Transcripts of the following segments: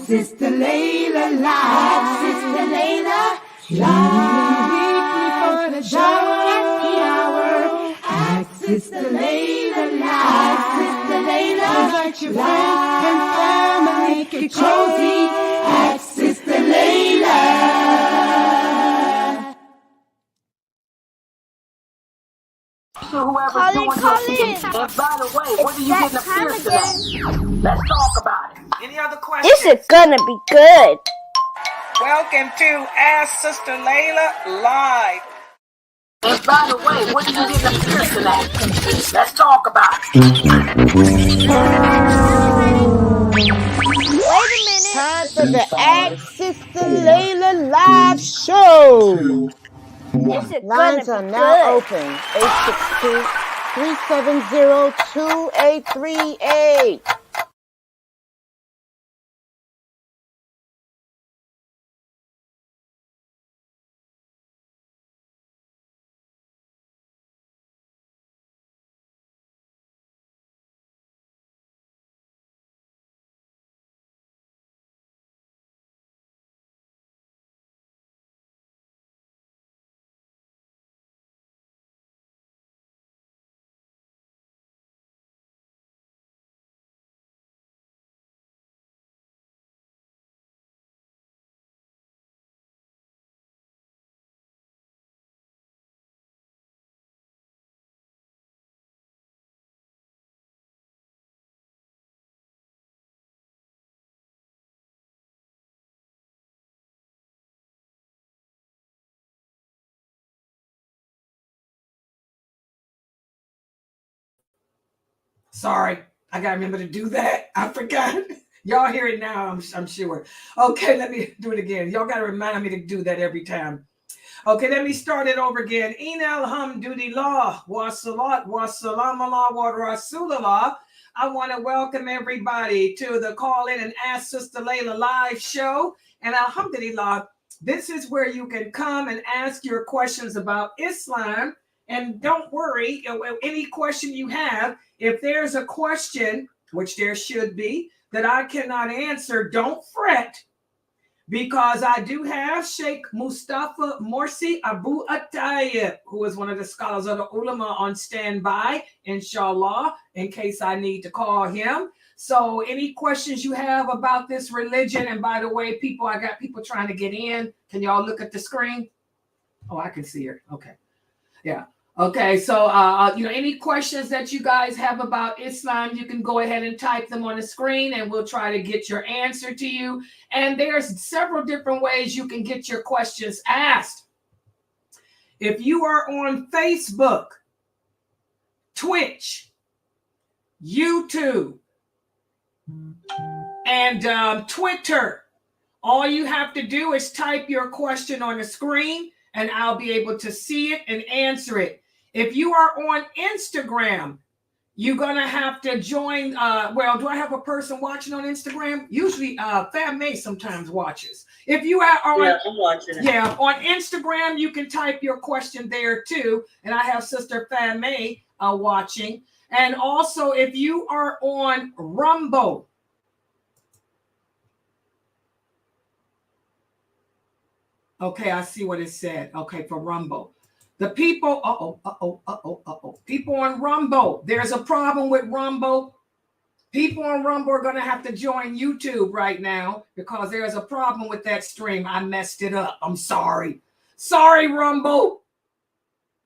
Sister Laila live. Sister Laila live. Weekly for the shower at the hour. Ask Sister Laila live. Sister Laila, invite your friends and family, make it cozy. Ask Sister Laila. Whoever's doing your thing. And by the way, what are you getting up here today? Let's talk about it. Any other questions? This is gonna be good. Welcome to Ask Sister Laila Live. And by the way, what are you getting up here tonight? Let's talk about it. Wait a minute. Time for the Ask Sister Laila live show. Lines are now open. 862-370-2838. Sorry, I gotta remember to do that. I forgot. Y'all hear it now, I'm sure. Okay, let me do it again. Y'all gotta remind me to do that every time. Okay, let me start it over again. Inna alhamdulillah wa salat wa salam ala wa rasulullah. I want to welcome everybody to the Call In and Ask Sister Laila live show. And alhamdulillah, this is where you can come and ask your questions about Islam. And don't worry, any question you have, if there's a question, which there should be, that I cannot answer, don't fret, because I do have Sheikh Mustafa Morsi Abu Attayib, who is one of the scholars of the ulama, on standby, inshallah, in case I need to call him. So any questions you have about this religion, and by the way, people, I got people trying to get in. Can y'all look at the screen? Oh, I can see her. Okay. Yeah. Okay, so any questions that you guys have about Islam, you can go ahead and type them on the screen, and we'll try to get your answer to you. And there's several different ways you can get your questions asked. If you are on Facebook, Twitch, YouTube, and Twitter, all you have to do is type your question on the screen, and I'll be able to see it and answer it. If you are on Instagram, you're going to have to join. Do I have a person watching on Instagram? Usually, Fam May sometimes watches. If you are on, I'm watching it. Yeah, on Instagram, you can type your question there too. And I have Sister Fam May watching. And also, if you are on Rumble, okay, I see what it said. Okay, for Rumble. The people, people on Rumble, there's a problem with Rumble. People on Rumble are going to have to join YouTube right now because there's a problem with that stream. I messed it up. I'm sorry. Sorry, Rumble.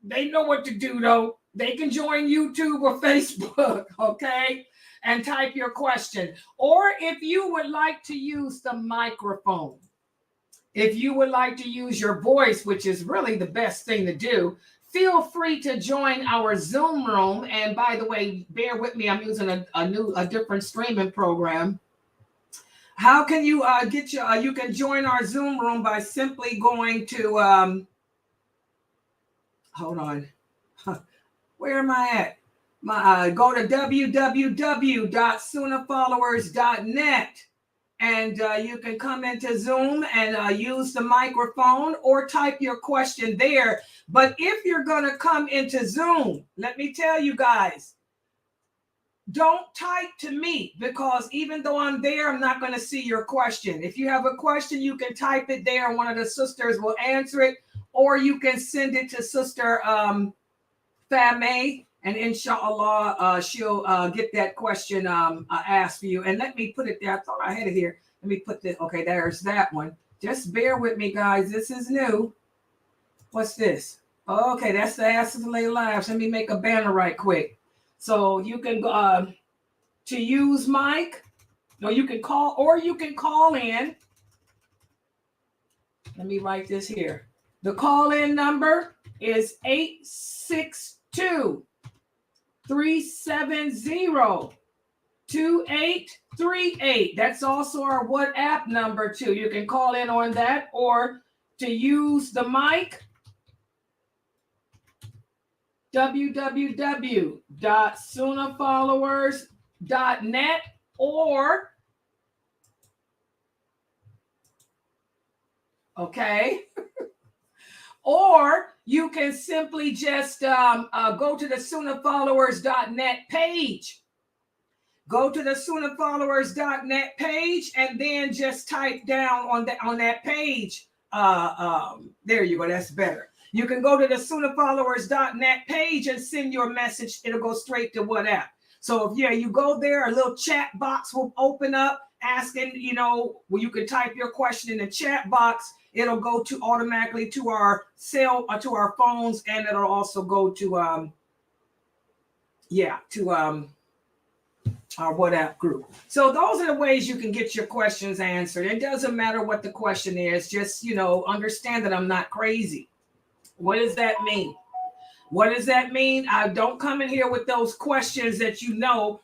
They know what to do, though. They can join YouTube or Facebook, okay, and type your question. Or if you would like to use the microphone, if you would like to use your voice, which is really the best thing to do, feel free to join our Zoom room. And by the way, bear with me, I'm using a different streaming program. How can you you can join our Zoom room by simply going to, hold on. Where am I at? Go to www.Sunnahfollowers.net. And you can come into Zoom and use the microphone or type your question there. But if you're going to come into Zoom, let me tell you guys, don't type to me, because even though I'm there, I'm not going to see your question. If you have a question, you can type it there and one of the sisters will answer it, or you can send it to Sister Fame, and inshallah, she'll get that question asked for you. And let me put it there. I thought I had it here. Let me put this. Okay, there's that one. Just bear with me, guys. This is new. What's this? Okay, that's the Access to Laila Lives. Let me make a banner right quick. So you can go to use mic. No, you can call, or you can call in. Let me write this here. The call-in number is 862-370-2838. That's also our WhatsApp number too. You can call in on that, or to use the mic, www.sunnahfollowers.net, or or you can simply just go to the Sunnahfollowers.net page. Go to the Sunnahfollowers.net page and then just type down on that page. There you go. That's better. You can go to the Sunnahfollowers.net page and send your message. It'll go straight to WhatsApp. So if you go there, a little chat box will open up asking, where you can type your question in the chat box. It'll go to automatically to our cell or to our phones, and it'll also go to our WhatsApp group. So those are the ways you can get your questions answered. It doesn't matter what the question is. Just, understand that I'm not crazy. What does that mean? What does that mean? I don't come in here with those questions that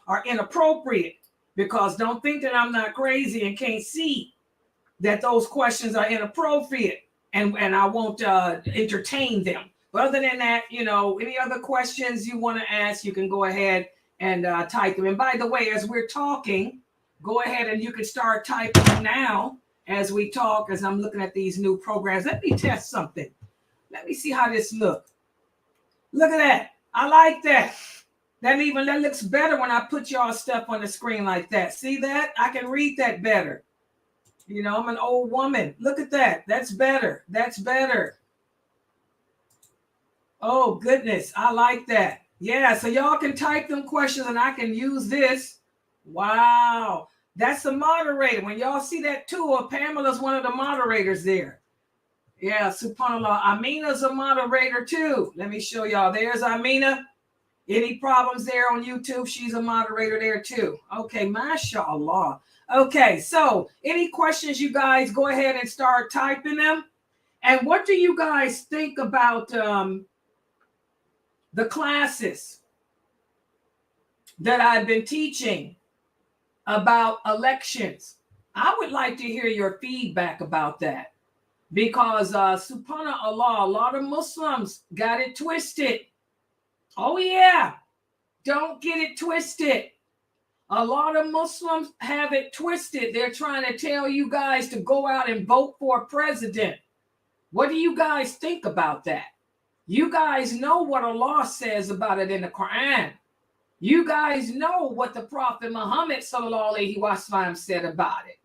are inappropriate, because don't think that I'm not crazy and can't see that those questions are inappropriate, and I won't entertain them. But other than that, any other questions you want to ask, you can go ahead and type them. And by the way, as we're talking, go ahead and you can start typing now as we talk, as I'm looking at these new programs. Let me test something. Let me see how this looks. Look at that. I like that. That looks better when I put y'all stuff on the screen like that. See that? I can read that better. I'm an old woman. Look at that. That's better. That's better. Oh, goodness. I like that. Yeah, so y'all can type them questions and I can use this. Wow. That's the moderator. When y'all see that tool, Pamela's one of the moderators there. Yeah, subhanAllah. Amina's a moderator too. Let me show y'all. There's Amina. Any problems there on YouTube? She's a moderator there too. Okay, mashallah. Okay, so any questions, you guys, go ahead and start typing them. And what do you guys think about the classes that I've been teaching about elections? I would like to hear your feedback about that, because subhanallah, a lot of Muslims got it twisted. Oh yeah, don't get it twisted. A lot of Muslims have it twisted. They're trying to tell you guys to go out and vote for a president. What do you guys think about that? You guys know what Allah says about it in the Quran. You guys know what the Prophet Muhammad sallallahu alaihi wasallam said about it.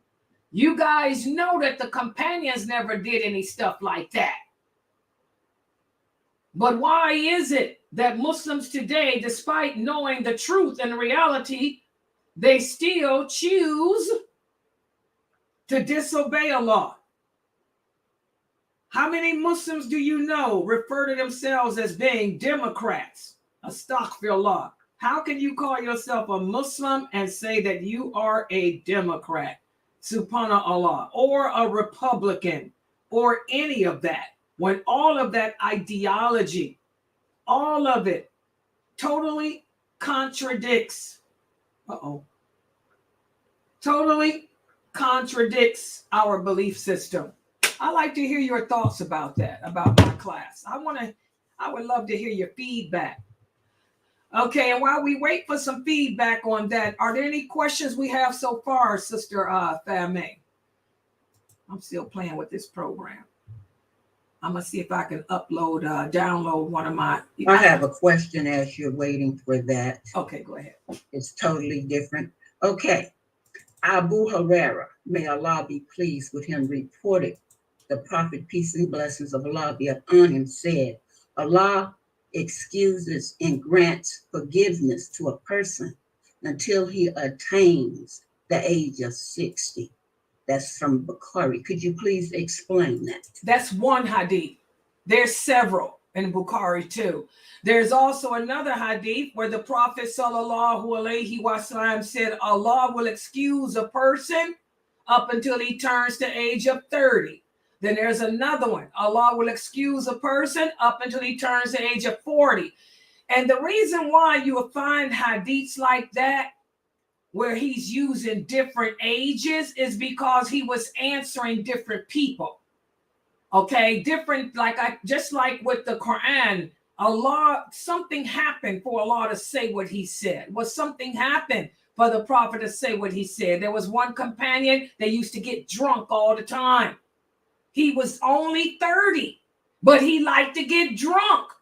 You guys know that the companions never did any stuff like that. But why is it that Muslims today, despite knowing the truth and reality, they still choose to disobey Allah? How many Muslims do you know refer to themselves as being Democrats? Astaghfirullah. How can you call yourself a Muslim and say that you are a Democrat? Subhanallah. Or a Republican, or any of that, when all of that ideology, all of it totally contradicts. Totally contradicts our belief system. I like to hear your thoughts about that, about my class. I would love to hear your feedback. Okay, and while we wait for some feedback on that, are there any questions we have so far, Sister Fame? I'm still playing with this program. I'm gonna see if I can download one of my. I have a question as you're waiting for that. Okay, go ahead. It's totally different. Okay. Abu Huraira, may Allah be pleased with him, reported the Prophet, peace and blessings of Allah be upon him, said, Allah excuses and grants forgiveness to a person until he attains the age of 60. That's from Bukhari. Could you please explain that? That's one hadith. There's several in Bukhari too. There's also another hadith where the Prophet sallallahu alaihi wasallam said Allah will excuse a person up until he turns the age of 30. Then there's another one. Allah will excuse a person up until he turns the age of 40. And the reason why you will find hadiths like that, where he's using different ages, is because he was answering different people. Okay, different, just like with the Quran, Allah, something happened for Allah to say what he said. Was something happened for the Prophet to say what he said? There was one companion that used to get drunk all the time. He was only 30, but he liked to get drunk.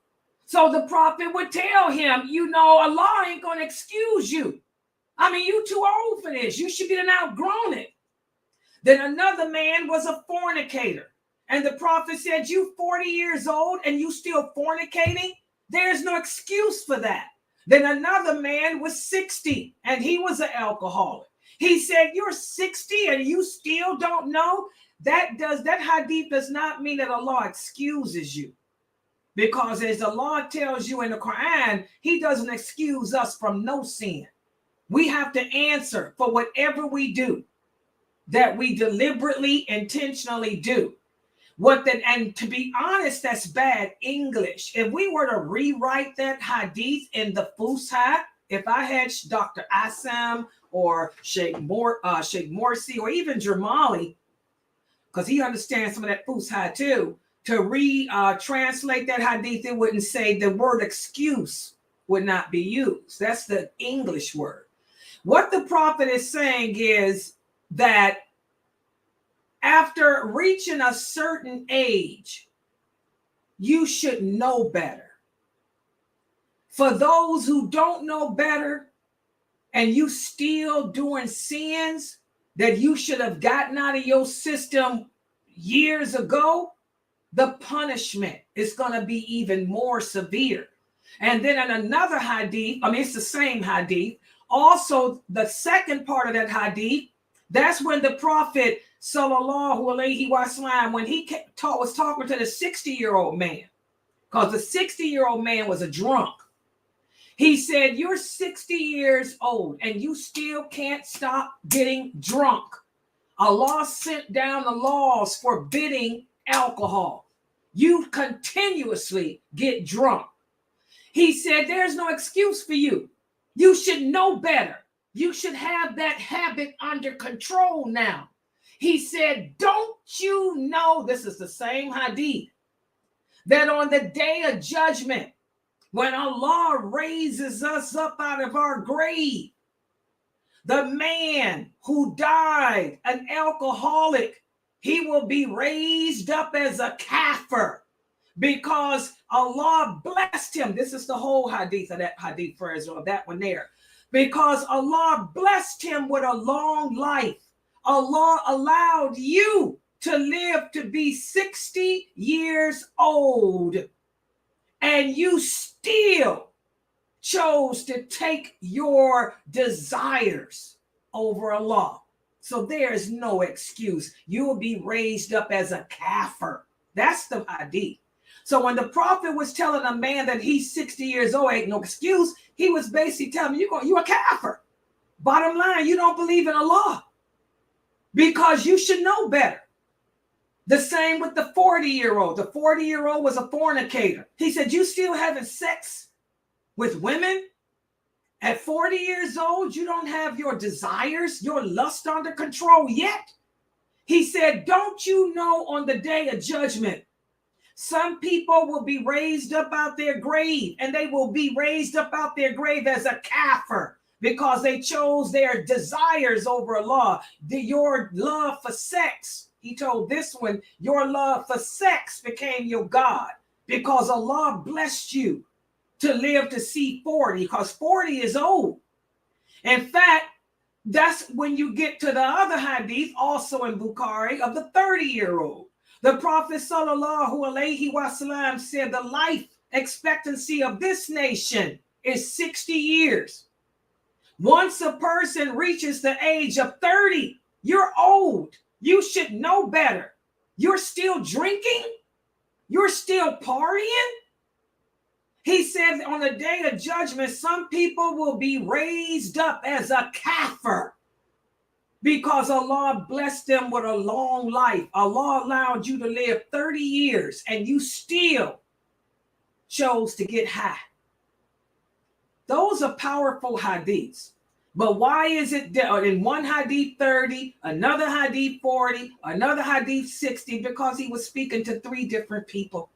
So the Prophet would tell him, Allah ain't going to excuse you. I mean, you too old for this. You should be outgrown it. Then another man was a fornicator. And the Prophet said, you 40 years old and you still fornicating? There's no excuse for that. Then another man was 60 and he was an alcoholic. He said, you're 60 and you still don't know? That hadith does not mean that Allah excuses you. Because as Allah tells you in the Quran, he doesn't excuse us from no sin. We have to answer for whatever we do, that we deliberately, intentionally do. And to be honest, that's bad English. If we were to rewrite that hadith in the Fusha, if I had Dr. Assam or Sheikh Morsi or even Jamali, because he understands some of that Fusha too, to translate that hadith, it wouldn't say the word excuse would not be used. That's the English word. What the Prophet is saying is that after reaching a certain age, you should know better. For those who don't know better and you still doing sins that you should have gotten out of your system years ago, the punishment is going to be even more severe. And then in another hadith, it's the same hadith, also the second part of that hadith, that's when the Prophet sallallahu alaihi wasallam, when he was talking to the 60-year-old man, because the 60-year-old man was a drunk. He said, you're 60 years old and you still can't stop getting drunk. Allah sent down the laws forbidding alcohol. You continuously get drunk. He said, there's no excuse for you. You should know better. You should have that habit under control now. He said, don't you know, this is the same hadith, that on the day of judgment, when Allah raises us up out of our grave, the man who died, an alcoholic, he will be raised up as a kafir because Allah blessed him. This is the whole hadith of that hadith phrase, or that one there. Because Allah blessed him with a long life. Allah allowed you to live to be 60 years old, and you still chose to take your desires over Allah. So there is no excuse. You will be raised up as a kafir. That's the hadith. So when the Prophet was telling a man that he's 60 years old, ain't no excuse, he was basically telling him, you're a kafir. Bottom line, you don't believe in Allah because you should know better. The same with the 40-year-old. The 40-year-old was a fornicator. He said, you still having sex with women? At 40 years old, you don't have your desires, your lust under control yet. He said, don't you know on the day of judgment, some people will be raised up out their grave, and they will be raised up out their grave as a kafir because they chose their desires over Allah, your love for sex. He told this one, your love for sex became your God because Allah blessed you to live to see 40, because 40 is old. In fact, that's when you get to the other hadith, also in Bukhari, of the 30-year-old. The Prophet sallallahu alaihi wasallam said the life expectancy of this nation is 60 years. Once a person reaches the age of 30, you're old. You should know better. You're still drinking? You're still partying? He said on the day of judgment, some people will be raised up as a kafir because Allah blessed them with a long life. Allah allowed you to live 30 years and you still chose to get high. Those are powerful hadiths. But why is it that in one hadith 30, another hadith 40, another hadith 60? Because he was speaking to three different people.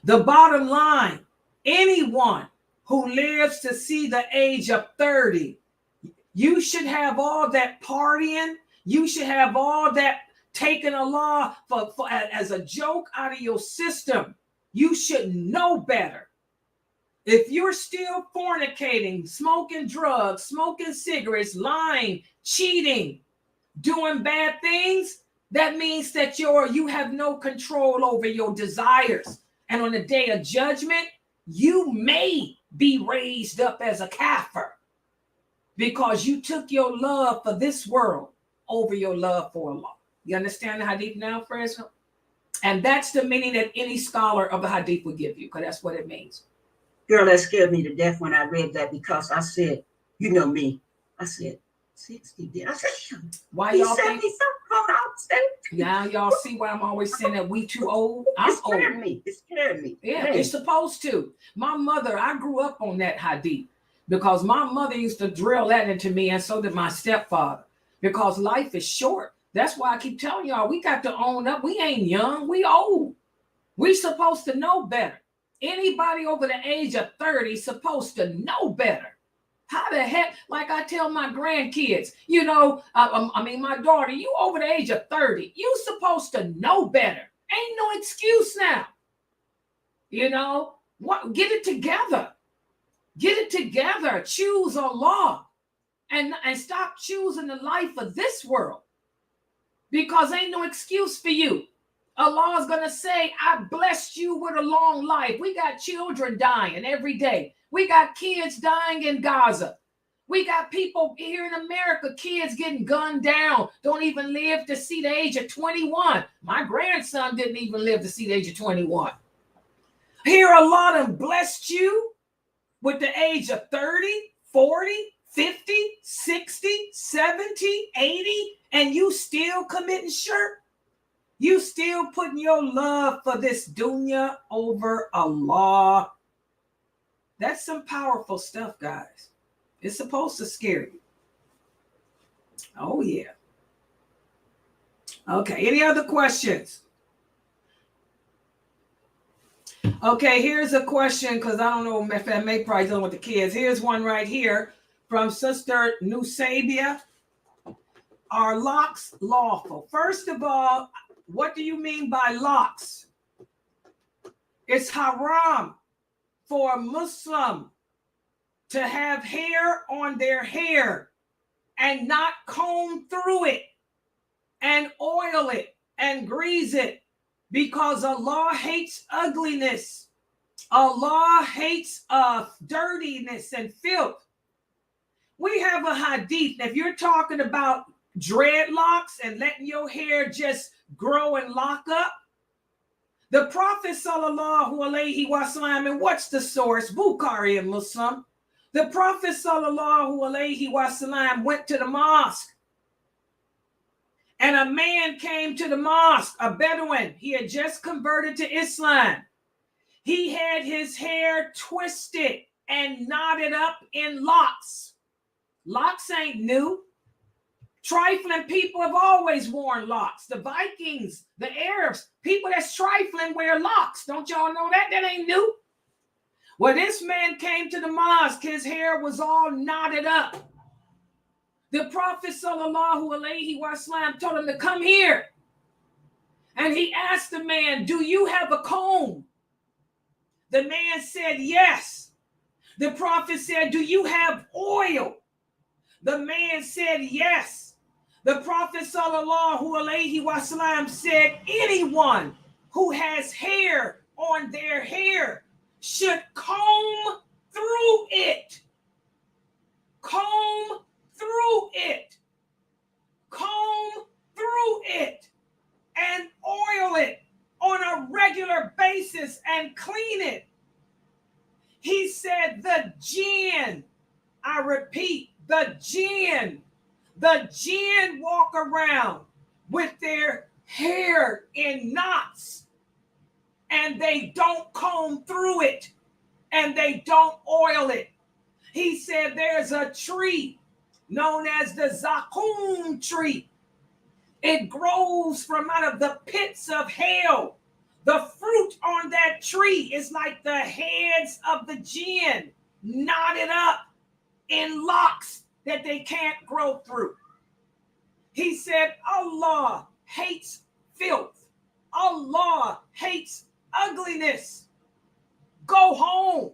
The bottom line, anyone who lives to see the age of 30, you should have all that partying. You should have all that taking Allah for as a joke out of your system. You should know better. If you're still fornicating, smoking drugs, smoking cigarettes, lying, cheating, doing bad things, that means that you have no control over your desires. And on the day of judgment, you may be raised up as a kafir because you took your love for this world over your love for Allah. You understand the hadith now, Fresno? And that's the meaning that any scholar of the hadith would give you, because that's what it means. Girl, that scared me to death when I read that, because I said, you know me, I said, 60. I said, why y'all think? Yeah, y'all see why I'm always saying that we too old? I'm old. It scared me. Yeah, it's supposed to. My mother, I grew up on that hadith because my mother used to drill that into me, and so did my stepfather, because life is short. That's why I keep telling y'all, we got to own up. We ain't young, we old. We supposed to know better. Anybody over the age of 30 is supposed to know better. How the heck, like I tell my grandkids, you know, my daughter, you over the age of 30, you supposed to know better. Ain't no excuse now. You know, what? Get it together. Get it together. Choose Allah and stop choosing the life of this world, because ain't no excuse for you. Allah is going to say, I blessed you with a long life. We got children dying every day. We got kids dying in Gaza. We got people here in America, kids getting gunned down, don't even live to see the age of 21. My grandson didn't even live to see the age of 21. Here, Allah done blessed you with the age of 30, 40, 50, 60, 70, 80, and you still committing shirk. You still putting your love for this dunya over Allah. That's some powerful stuff, guys. It's supposed to scare you. Oh, yeah. Okay, any other questions? Okay, here's a question, because I don't know if I may probably deal with the kids. Here's one right here from Sister Nusabia. Are locks lawful? First of all, what do you mean by locks? It's haram for a Muslim to have hair on their hair and not comb through it and oil it and grease it, because Allah hates ugliness. Allah hates dirtiness and filth. We have a hadith. If you're talking about dreadlocks and letting your hair just grow and lock up, the Prophet sallallahu alaihi wasallam, and what's the source? Bukhari and Muslim. The Prophet sallallahu alaihi wasallam went to the mosque, and a man came to the mosque, a Bedouin. He had just converted to Islam. He had his hair twisted and knotted up in locks. Locks ain't new. Trifling people have always worn locks. The Vikings, the Arabs, people that's trifling wear locks. Don't y'all know that? That ain't new. Well, this man came to the mosque. His hair was all knotted up. The Prophet Prophet sallallahu alaihi wasallam told him to come here. And he asked the man, do you have a comb? The man said, yes. The Prophet said, do you have oil? The man said, yes. The Prophet sallallahu alaihi wasallam said, anyone who has hair on their hair should comb through it. Comb through it. Comb through it and oil it on a regular basis and clean it. He said the jinn, I repeat, the jinn walk around with their hair in knots and they don't comb through it and they don't oil it. He said there's a tree known as the zakum tree. It grows from out of the pits of hell. The fruit on that tree is like the heads of the jinn, knotted up in locks that they can't grow through. He said, Allah hates filth. Allah hates ugliness. Go home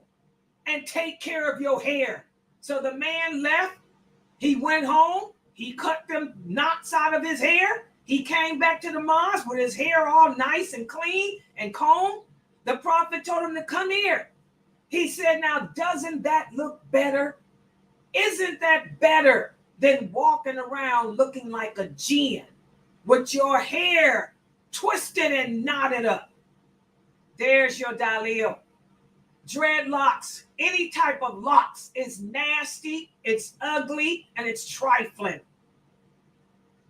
and take care of your hair. So the man left. He went home. He cut them knots out of his hair. He came back to the mosque with his hair all nice and clean and combed. The Prophet told him to come here. He said, now, doesn't that look better? Isn't that better than walking around looking like a jinn with your hair twisted and knotted up? There's your dalil. Dreadlocks, any type of locks is nasty, it's ugly, and it's trifling.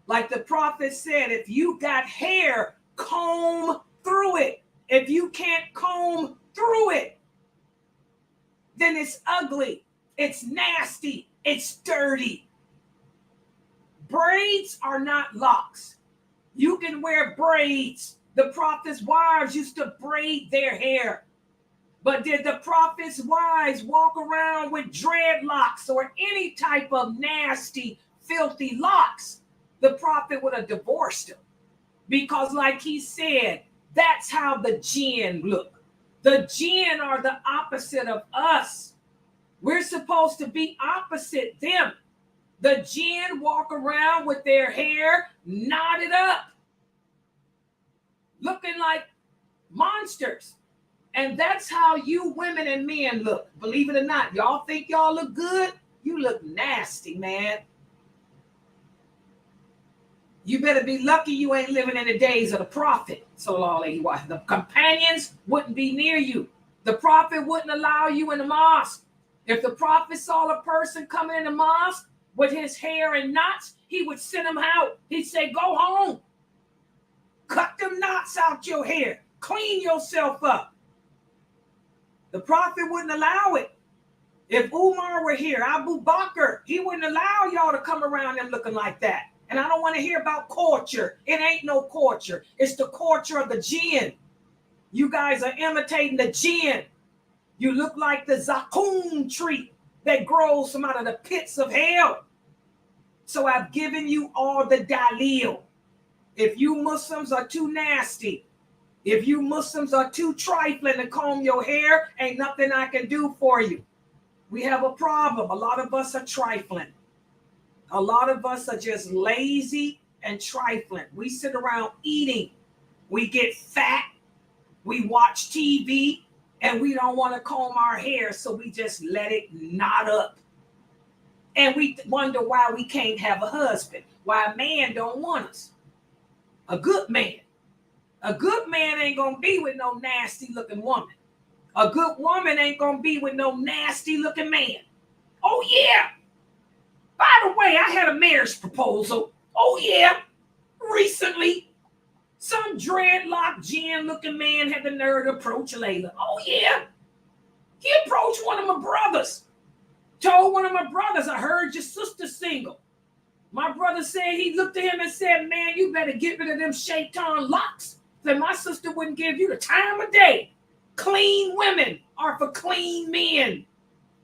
Like the Prophet said, if you got hair, comb through it. If you can't comb through it, then it's ugly, it's nasty, it's dirty. Braids are not locks. You can wear braids. The Prophet's wives used to braid their hair. But did the Prophet's wives walk around with dreadlocks or any type of nasty, filthy locks? The Prophet would have divorced them. Because like he said, that's how the jinn look. The jinn are the opposite of us. We're supposed to be opposite them. The jinn walk around with their hair knotted up, looking like monsters. And that's how you women and men look. Believe it or not, y'all think y'all look good? You look nasty, man. You better be lucky you ain't living in the days of the Prophet. The companions wouldn't be near you. The Prophet wouldn't allow you in the mosque. If the Prophet saw a person coming in the mosque with his hair in knots, he would send him out. He'd say, go home. Cut them knots out your hair. Clean yourself up. The Prophet wouldn't allow it. If Umar were here, Abu Bakr, he wouldn't allow y'all to come around him looking like that. And I don't want to hear about culture. It ain't no culture. It's the culture of the jinn. You guys are imitating the jinn. You look like the zakum tree that grows from out of the pits of hell. So I've given you all the dalil. If you Muslims are too nasty, if you Muslims are too trifling to comb your hair, ain't nothing I can do for you. We have a problem. A lot of us are trifling. A lot of us are just lazy and trifling. We sit around eating. We get fat. We watch TV and we don't want to comb our hair, so we just let it knot up. And we wonder why we can't have a husband, why a man don't want us. A good man. A good man ain't going to be with no nasty looking woman. A good woman ain't going to be with no nasty looking man. Oh, yeah. By the way, I had a marriage proposal. Oh, yeah. Recently, some dreadlock jinn looking man had the nerve to approach Laila. Oh, yeah. He approached one of my brothers. Told one of my brothers, I heard your sister's single. My brother said, he looked at him and said, man, you better get rid of them shaitan locks. That my sister wouldn't give you the time of day. Clean women are for clean men.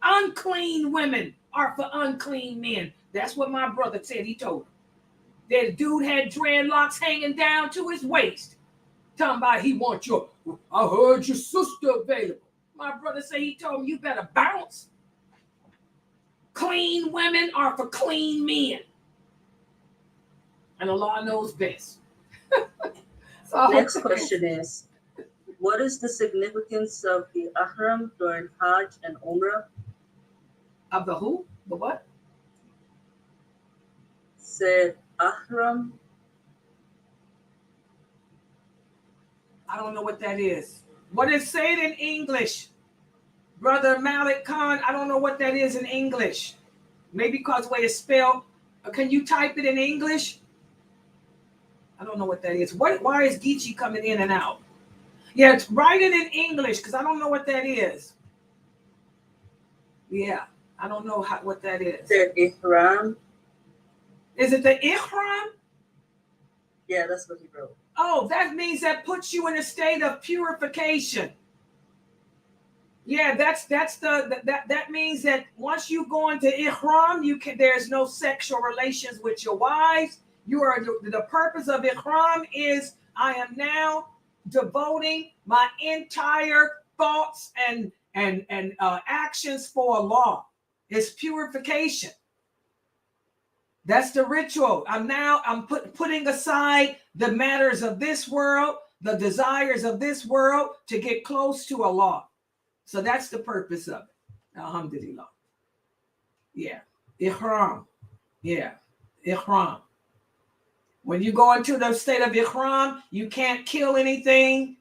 Unclean women are for unclean men. That's what my brother said. He told him. That dude had dreadlocks hanging down to his waist. Talking about he wants your, I heard your sister available. My brother said he told him, you better bounce. Clean women are for clean men. And Allah knows best. So, next question is, what is the significance of the Ihram during Hajj and Umrah? Of the who? The what? Said Ihram. I don't know what that is. What is said in English? Brother Malik Khan, I don't know what that is in English. Maybe because the way it's spelled. Can you type it in English? I don't know what that is. Why is Geechee coming in and out? Yeah, write it in English because I don't know what that is. Yeah, I don't know what that is. The Ihram. Is it the Ihram? Yeah, that's what he wrote. Oh, that means that puts you in a state of purification. Yeah, that means that once you go into Ihram, there's no sexual relations with your wives. The purpose of Ihram is I am now devoting my entire thoughts and actions for Allah. It's purification. That's the ritual. I'm putting aside the matters of this world, the desires of this world to get close to Allah. So that's the purpose of it. Alhamdulillah. Yeah. Ihram. Yeah. Ihram. When you go into the state of Ihram, you can't kill anything.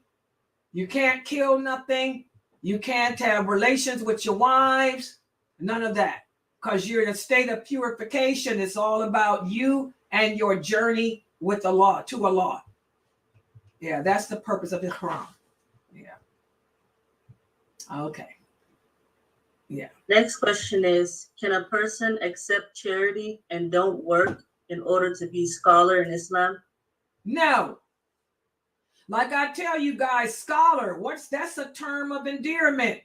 You can't kill nothing. You can't have relations with your wives. None of that. Because you're in a state of purification. It's all about you and your journey with Allah, to Allah. Yeah, that's the purpose of Ihram. Yeah. Okay. Yeah. Next question is, can a person accept charity and don't work in order to be scholar in Islam? No. Like I tell you guys, scholar, that's a term of endearment.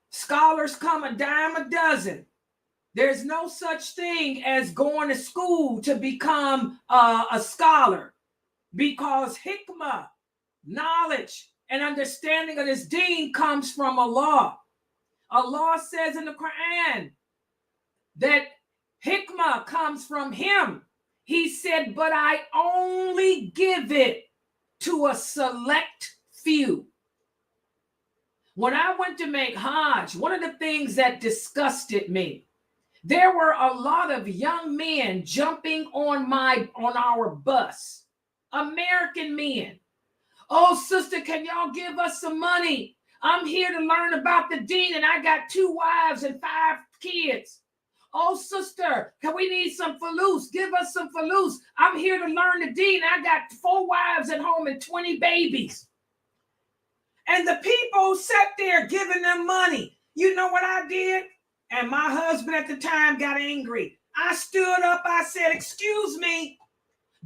Scholars come a dime a dozen. There's no such thing as going to school to become a scholar, because hikmah, knowledge, and understanding of this deen comes from Allah. Allah says in the Quran that hikmah comes from Him. He said, but I only give it to a select few. When I went to make Hajj, one of the things that disgusted me, there were a lot of young men jumping on our bus, American men. Oh, sister, can y'all give us some money? I'm here to learn about the deen and I got 2 wives and 5 kids. Oh, sister, we need some falus? Give us some falus. I'm here to learn the deen. I got 4 wives at home and 20 babies. And the people sat there giving them money. You know what I did? And my husband at the time got angry. I stood up. I said, excuse me.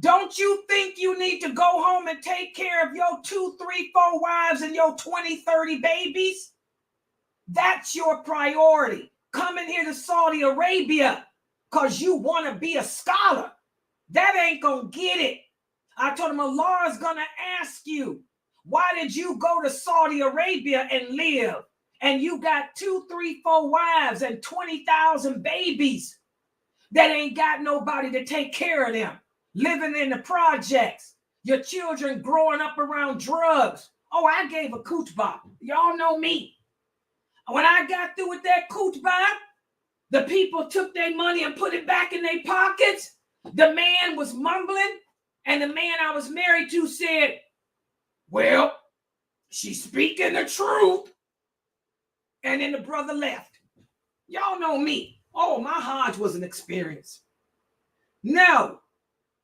Don't you think you need to go home and take care of your 2, 3, 4 wives and your 20, 30 babies? That's your priority. Coming here to Saudi Arabia because you want to be a scholar. That ain't going to get it. I told him Allah is going to ask you, why did you go to Saudi Arabia and live? And you got 2, 3, 4 wives and 20,000 babies that ain't got nobody to take care of them. Living in the projects. Your children growing up around drugs. Oh, I gave a khutbah. Y'all know me. When I got through with that khutbah, the people took their money and put it back in their pockets. The man was mumbling, and the man I was married to said, well, she's speaking the truth. And then the brother left. Y'all know me. Oh, my Hajj was an experience. No.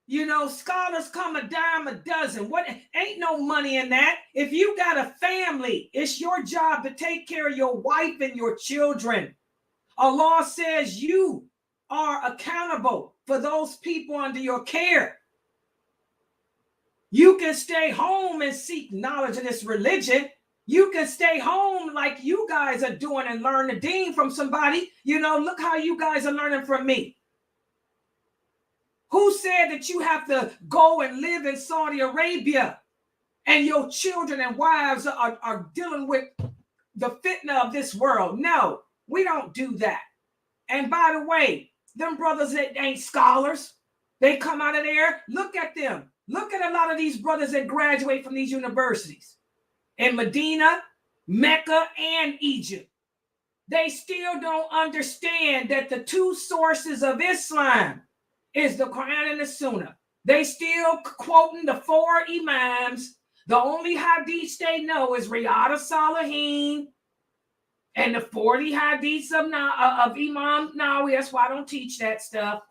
You know, scholars come a dime a dozen. What? Ain't no money in that. If you got a family, it's your job to take care of your wife and your children. Allah says you are accountable for those people under your care. You can stay home and seek knowledge of this religion, You can stay home like you guys are doing and learn the deen from somebody. You know, look how you guys are learning from me. Who said that you have to go and live in Saudi Arabia and your children and wives are dealing with the fitna of this world? No, we don't do that. And by the way, them brothers that ain't scholars, they come out of there. Look at them. Look at a lot of these brothers that graduate from these universities in Medina, Mecca, and Egypt. They still don't understand that the two sources of Islam is the Quran and the Sunnah. They still quoting the 4 imams. The only hadiths they know is Riyadh al-Salihin and the 40 hadiths of Imam Nawawi. That's why I don't teach that stuff.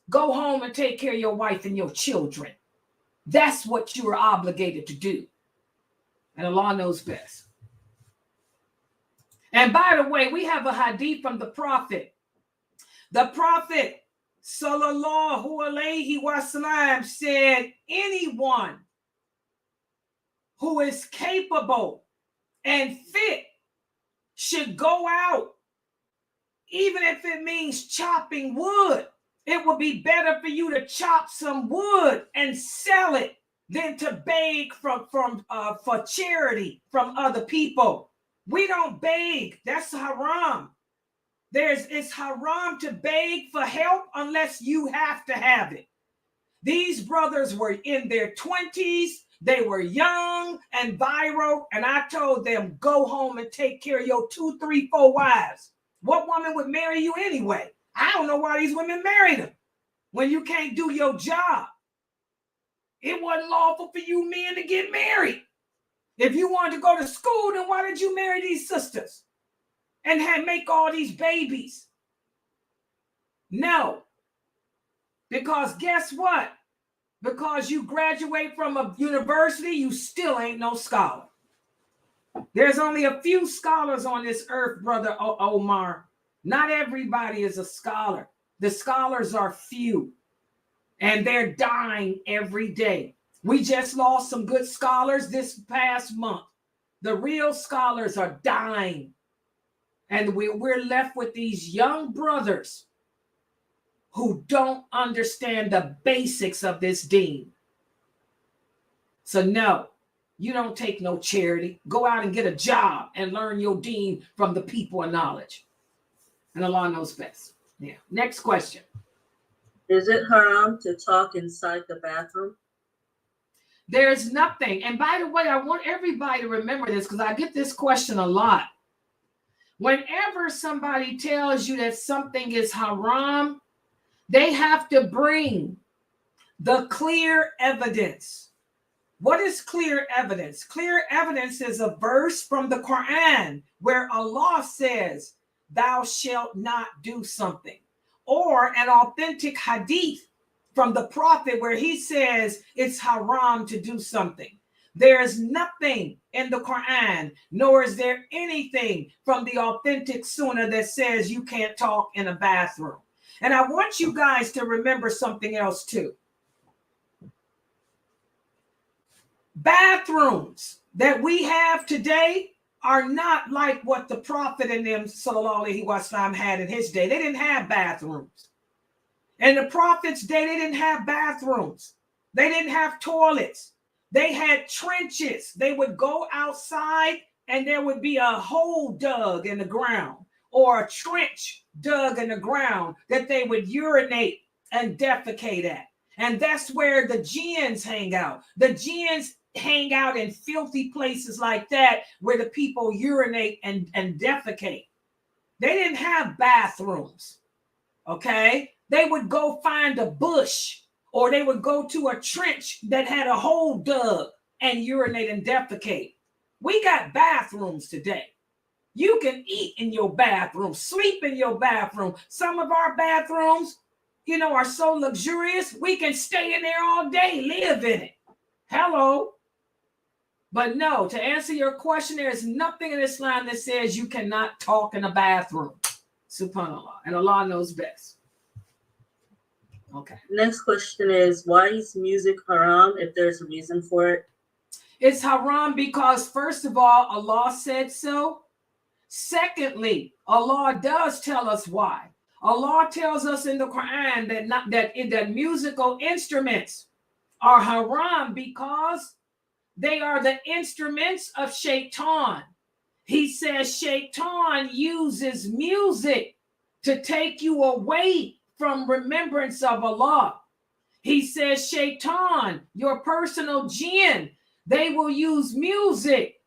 Go home and take care of your wife and your children. That's what you are obligated to do. And Allah knows best. And by the way, we have a hadith from the Prophet. The Prophet, sallallahu alayhi wasallam, said, anyone who is capable and fit should go out, even if it means chopping wood. It would be better for you to chop some wood and sell it than to beg for charity from other people. We don't beg. That's haram. It's haram to beg for help unless you have to have it. These brothers were in their 20s. They were young and viral. And I told them, go home and take care of your 2, 3, 4 wives. What woman would marry you anyway? I don't know why these women married them when you can't do your job. It wasn't lawful for you men to get married. If you wanted to go to school, then why did you marry these sisters and make all these babies? No. Because guess what? Because you graduate from a university, you still ain't no scholar. There's only a few scholars on this earth, Brother Omar. Not everybody is a scholar. The scholars are few, and they're dying every day. We just lost some good scholars this past month. The real scholars are dying, and we're left with these young brothers who don't understand the basics of this deen. So no, you don't take no charity. Go out and get a job and learn your deen from the people of knowledge. And Allah knows best. Yeah. Next question. Is it haram to talk inside the bathroom? There's nothing. And by the way, I want everybody to remember this because I get this question a lot. Whenever somebody tells you that something is haram, they have to bring the clear evidence. What is clear evidence? Clear evidence is a verse from the Quran where Allah says, thou shalt not do something. Or an authentic hadith from the Prophet where he says it's haram to do something. There is nothing in the Quran, nor is there anything from the authentic Sunnah that says you can't talk in a bathroom. And I want you guys to remember something else too. Bathrooms that we have today are not like what the Prophet and them, sallallahu alaihi wasallam, had in his day. They didn't have bathrooms. In the Prophet's day, they didn't have bathrooms. They didn't have toilets. They had trenches. They would go outside and there would be a hole dug in the ground or a trench dug in the ground that they would urinate and defecate at. And that's where the jinns hang out. The jinns hang out in filthy places like that where the people urinate and defecate. They didn't have bathrooms, okay? They would go find a bush or they would go to a trench that had a hole dug and urinate and defecate. We got bathrooms today. You can eat in your bathroom, sleep in your bathroom. Some of our bathrooms, are so luxurious, we can stay in there all day, live in it. Hello. But no, to answer your question, there is nothing in Islam that says you cannot talk in a bathroom. Subhanallah. And Allah knows best. Okay. Next question is, why is music haram if there's a reason for it? It's haram because, first of all, Allah said so. Secondly, Allah does tell us why. Allah tells us in the Quran that musical instruments are haram because they are the instruments of Shaitan. He says Shaitan uses music to take you away from remembrance of Allah. He says Shaitan, your personal jinn, they will use music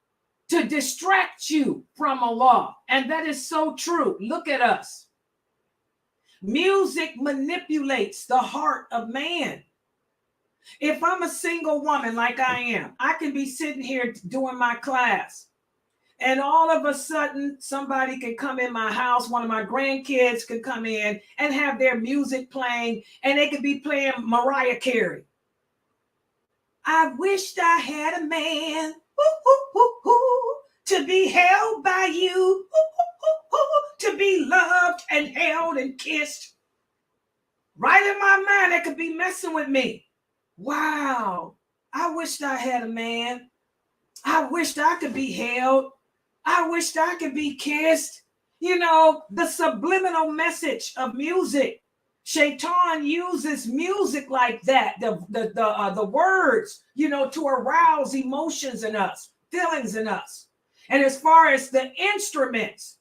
to distract you from Allah. And that is so true. Look at us. Music manipulates the heart of man. If I'm a single woman like I am, I can be sitting here doing my class, and all of a sudden somebody can come in my house, one of my grandkids could come in and have their music playing, and they could be playing Mariah Carey. I wished I had a man to be held by you, to be loved and held and kissed. Right in my mind, they could be messing with me. Wow, I wished I had a man. I wished I could be held. I wished I could be kissed. You know, the subliminal message of music. Shaitan uses music like that, the words, you know, to arouse emotions in us, feelings in us. And as far as the instruments,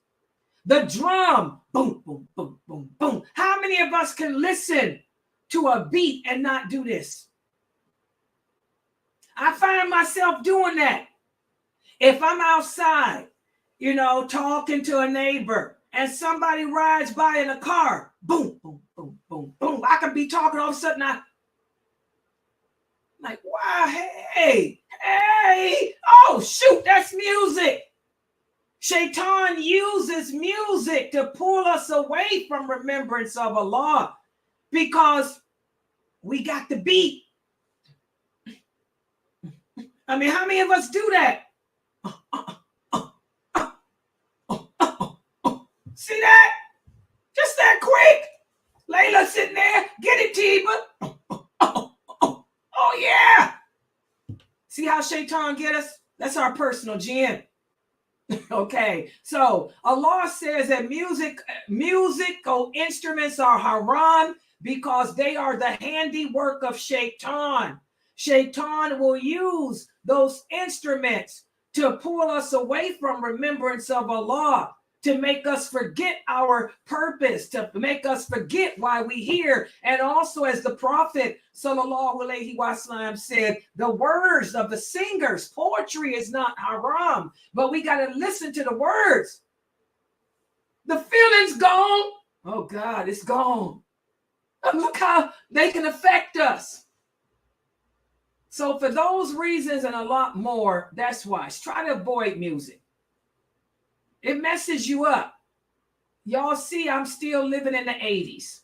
the drum, boom, boom, boom, boom, boom. How many of us can listen to a beat and not do this? I find myself doing that. If I'm outside, you know, talking to a neighbor and somebody rides by in a car, boom, boom, boom, boom, boom. I can be talking, all of a sudden I'm like, wow, hey, oh, shoot, that's music. Shaitan uses music to pull us away from remembrance of Allah because we got the beat. I mean, how many of us do that? See that? Just that quick. Laila sitting there. Get it, Tiba. Oh, yeah. See how Shaitan get us? That's our personal jinn. Okay, so Allah says that musical instruments are haram because they are the handiwork of Shaitan. Shaitan will use those instruments to pull us away from remembrance of Allah, to make us forget our purpose, to make us forget why we here. And also, as the Prophet sallallahu alaihi wasallam said, the words of the singers, poetry is not haram, but we got to listen to the words. The feeling's gone. Oh God, it's gone. And look how they can affect us. So for those reasons and a lot more, that's why. Try to avoid music. It messes you up. Y'all see, I'm still living in the 80s.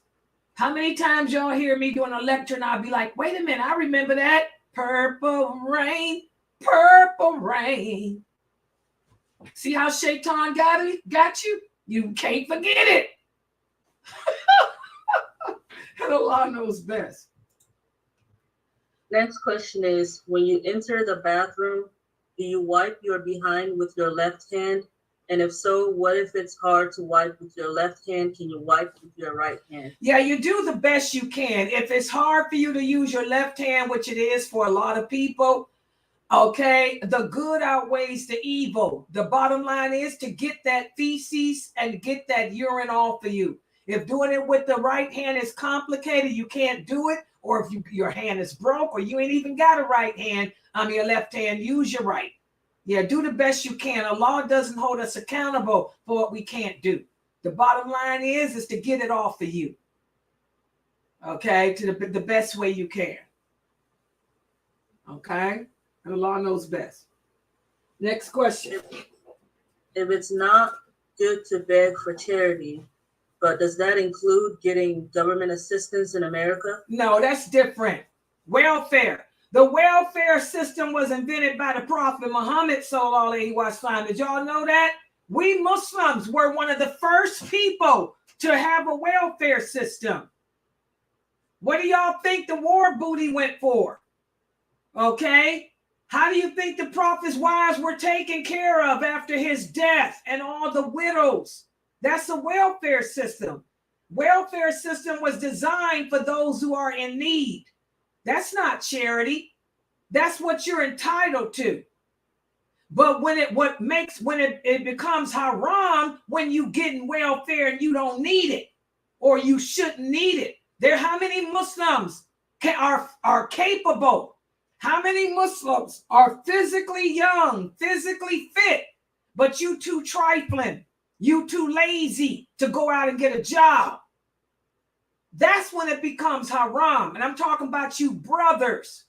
How many times y'all hear me doing a lecture and I'll be like, wait a minute, I remember that. Purple rain, purple rain. See how Shaitan got you? You can't forget it. And Allah knows best. Next question is, when you enter the bathroom, do you wipe your behind with your left hand? And if so, what if it's hard to wipe with your left hand? Can you wipe with your right hand? Yeah, you do the best you can. If it's hard for you to use your left hand, which it is for a lot of people, okay, the good outweighs the evil. The bottom line is to get that feces and get that urine off of you. If doing it with the right hand is complicated, you can't do it. Or if your hand is broke or you ain't even got a right hand, your left hand, use your right. Yeah, do the best you can. Allah doesn't hold us accountable for what we can't do. The bottom line is to get it off of you. Okay, to the best way you can. Okay, and Allah knows best. Next question. If it's not good to beg for charity, but does that include getting government assistance in America? No, that's different. Welfare. The welfare system was invented by the Prophet Muhammad sallallahu alaihi wasallam. Did y'all know that? We Muslims were one of the first people to have a welfare system. What do y'all think the war booty went for? Okay. How do you think the prophet's wives were taken care of after his death, and all the widows? That's a welfare system. Welfare system was designed for those who are in need. That's not charity. That's what you're entitled to. But when it becomes haram, when you get in welfare and you don't need it, or you shouldn't need it. How many Muslims are capable? How many Muslims are physically young, physically fit, but you too trifling, you too lazy to go out and get a job? That's when it becomes haram. And I'm talking about you brothers,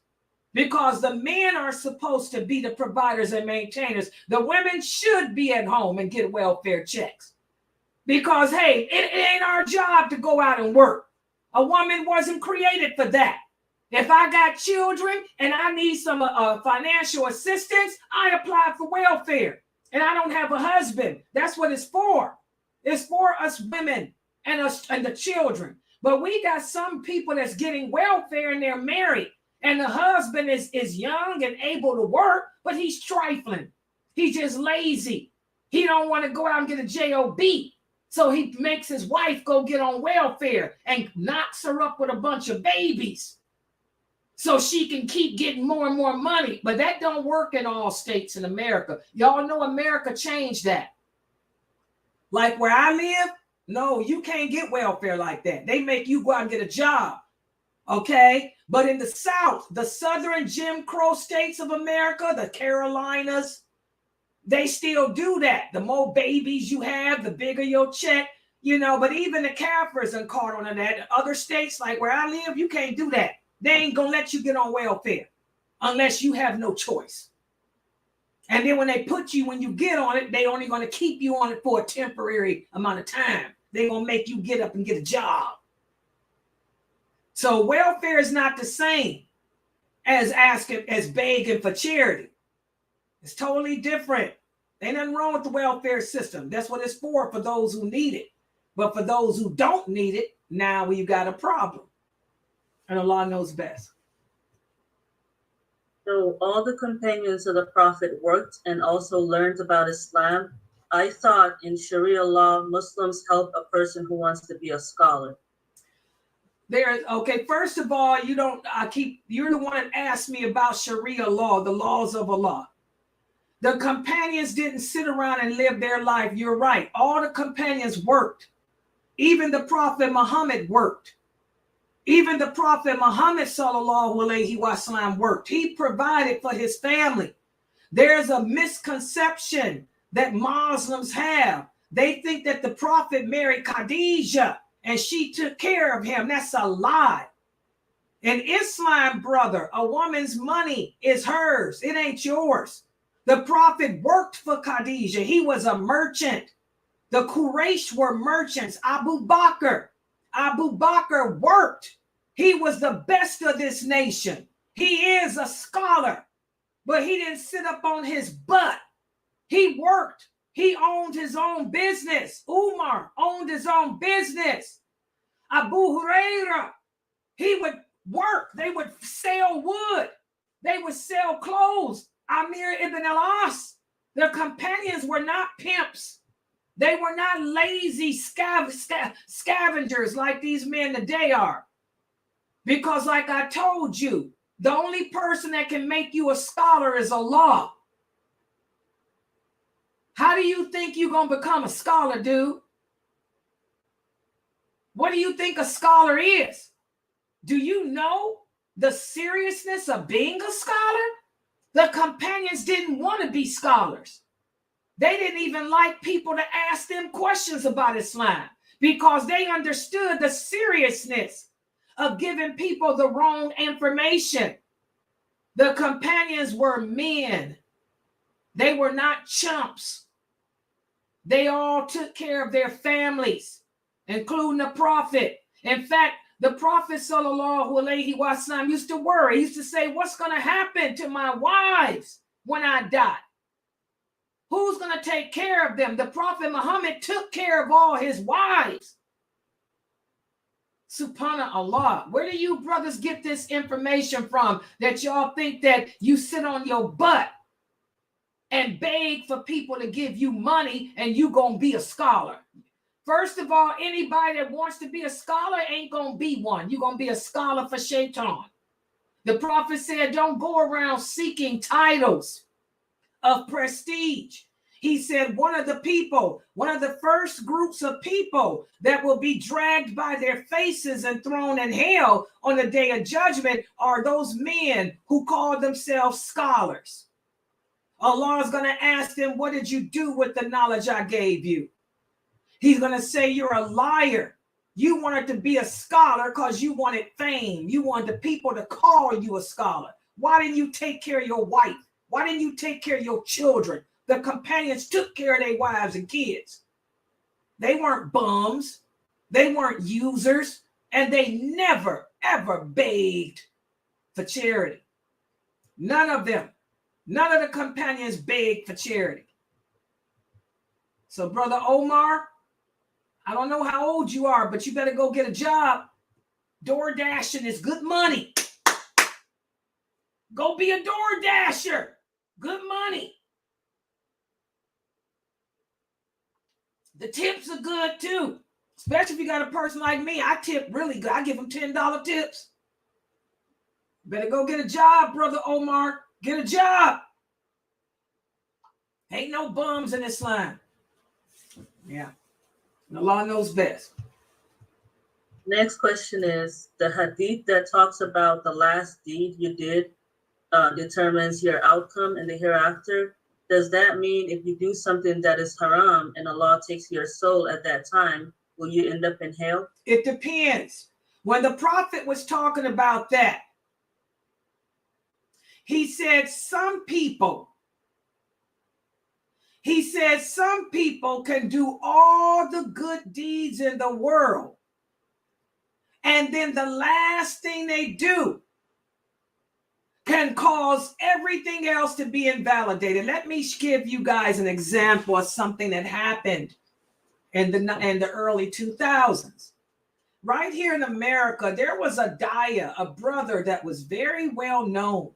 because the men are supposed to be the providers and maintainers. The women should be at home and get welfare checks. Because, hey, it ain't our job to go out and work. A woman wasn't created for that. If I got children and I need some financial assistance, I apply for welfare. And I don't have a husband. That's what it's for. It's for us women and us and the children. But we got some people that's getting welfare and they're married. And the husband is young and able to work, but he's trifling. He's just lazy. He don't want to go out and get a job. So he makes his wife go get on welfare and knocks her up with a bunch of babies so she can keep getting more and more money. But that don't work in all states in America. Y'all know America changed that. Like where I live, no, you can't get welfare like that. They make you go out and get a job. Okay? But in the South, the Southern Jim Crow states of America, the Carolinas, they still do that. The more babies you have, the bigger your check, but even the Kafirs are caught on that. Other states, like where I live, you can't do that. They ain't going to let you get on welfare unless you have no choice. And then when you get on it, they only going to keep you on it for a temporary amount of time. They're going to make you get up and get a job. So welfare is not the same as begging for charity. It's totally different. Ain't nothing wrong with the welfare system. That's what it's for those who need it. But for those who don't need it, now we've got a problem. And Allah knows best. So all the companions of the Prophet worked and also learned about Islam. I thought in Sharia law, Muslims help a person who wants to be a scholar. Okay, first of all, you're the one that asked me about Sharia law, the laws of Allah. The companions didn't sit around and live their life. You're right. All the companions worked. Even the Prophet Muhammad worked. Even the Prophet Muhammad sallallahu alaihi wasallam worked. He provided for his family. There's a misconception that Muslims have. They think that the Prophet married Khadijah and she took care of him. That's a lie. In Islam, brother, a woman's money is hers. It ain't yours. The Prophet worked for Khadijah. He was a merchant. The Quraysh were merchants. Abu Bakr worked. He was the best of this nation. He is a scholar, but he didn't sit up on his butt. He worked. He owned his own business. Umar owned his own business. Abu Huraira, he would work. They would sell wood. They would sell clothes. Amir ibn al-As, their companions were not pimps. They were not lazy scavengers like these men today are. Because like I told you, the only person that can make you a scholar is Allah. How do you think you're going to become a scholar, dude? What do you think a scholar is? Do you know the seriousness of being a scholar? The companions didn't want to be scholars. They didn't even like people to ask them questions about Islam because they understood the seriousness of giving people the wrong information. The companions were men. They were not chumps. They all took care of their families, including the Prophet. In fact, the Prophet sallallahu alaihi wasallam used to worry. He used to say, what's going to happen to my wives when I die? Who's going to take care of them? The Prophet Muhammad took care of all his wives. Subhanallah. Where do you brothers get this information from that y'all think that you sit on your butt and beg for people to give you money and you gonna be a scholar? First of all, anybody that wants to be a scholar ain't gonna be one. You're gonna be a scholar for shaitan. The prophet said, don't go around seeking titles of prestige. He said one of the first groups of people that will be dragged by their faces and thrown in hell on the day of judgment are those men who call themselves scholars. Allah is going to ask them, what did you do with the knowledge I gave you? He's going to say, you're a liar. You wanted to be a scholar because you wanted fame. You wanted the people to call you a scholar. Why didn't you take care of your wife? Why didn't you take care of your children? The companions took care of their wives and kids. They weren't bums. They weren't users. And they never, ever begged for charity. None of them. None of the companions begged for charity. So, Brother Omar, I don't know how old you are, but you better go get a job. Door dashing is good money. Go be a door dasher. Good money. The tips are good too, especially if you got a person like me. I tip really good. I give them $10 tips. Better go get a job, Brother Omar. Get a job. Ain't no bums in Islam. Yeah. Allah knows best. Next question is, the hadith that talks about the last deed you did determines your outcome in the hereafter. Does that mean if you do something that is haram and Allah takes your soul at that time, will you end up in hell? It depends. When the prophet was talking about that, he said some people can do all the good deeds in the world, and then the last thing they do can cause everything else to be invalidated. Let me give you guys an example of something that happened in the early 2000s. Right here in America, there was a daya, a brother that was very well known.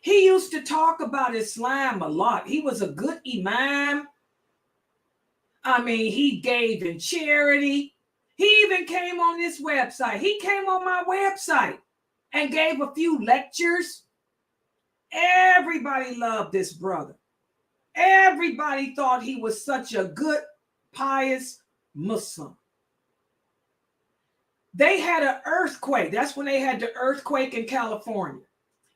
He used to talk about Islam a lot. He was a good imam. I mean, he gave in charity. He even came on this website. He came on my website and gave a few lectures. Everybody loved this brother. Everybody thought he was such a good, pious Muslim. They had an earthquake. That's when they had the earthquake in California,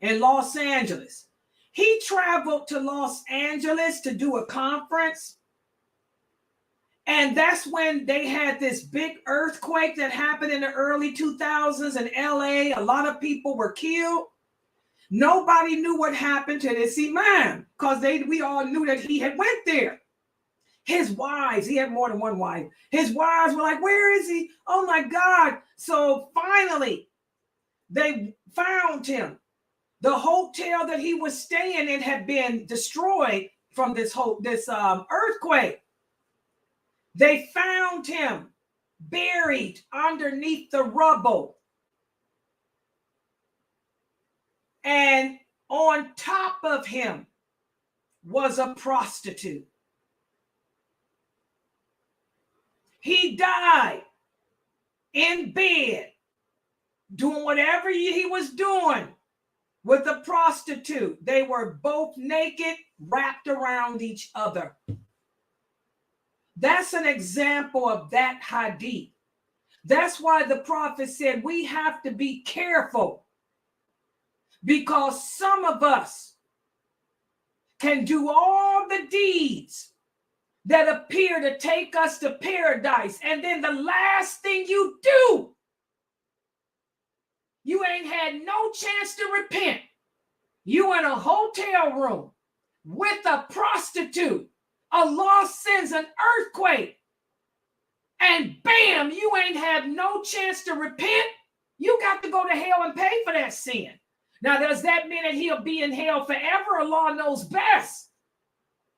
in Los Angeles. He traveled to Los Angeles to do a conference. And that's when they had this big earthquake that happened in the early 2000s in LA. A lot of people were killed. Nobody knew what happened to this imam because we all knew that he had went there. His wives, he had more than one wife. His wives were like, where is he? Oh my God. So finally, they found him. The hotel that he was staying in had been destroyed from this earthquake. They found him buried underneath the rubble. And on top of him was a prostitute. He died in bed doing whatever he was doing with a prostitute. They were both naked, wrapped around each other. That's an example of that hadith. That's why the prophet said we have to be careful, because some of us can do all the deeds that appear to take us to paradise, and then the last thing you do, you ain't had no chance to repent. You in a hotel room with a prostitute. Allah sends an earthquake, and bam, you ain't had no chance to repent. You got to go to hell and pay for that sin. Now, does that mean that he'll be in hell forever? Allah knows best.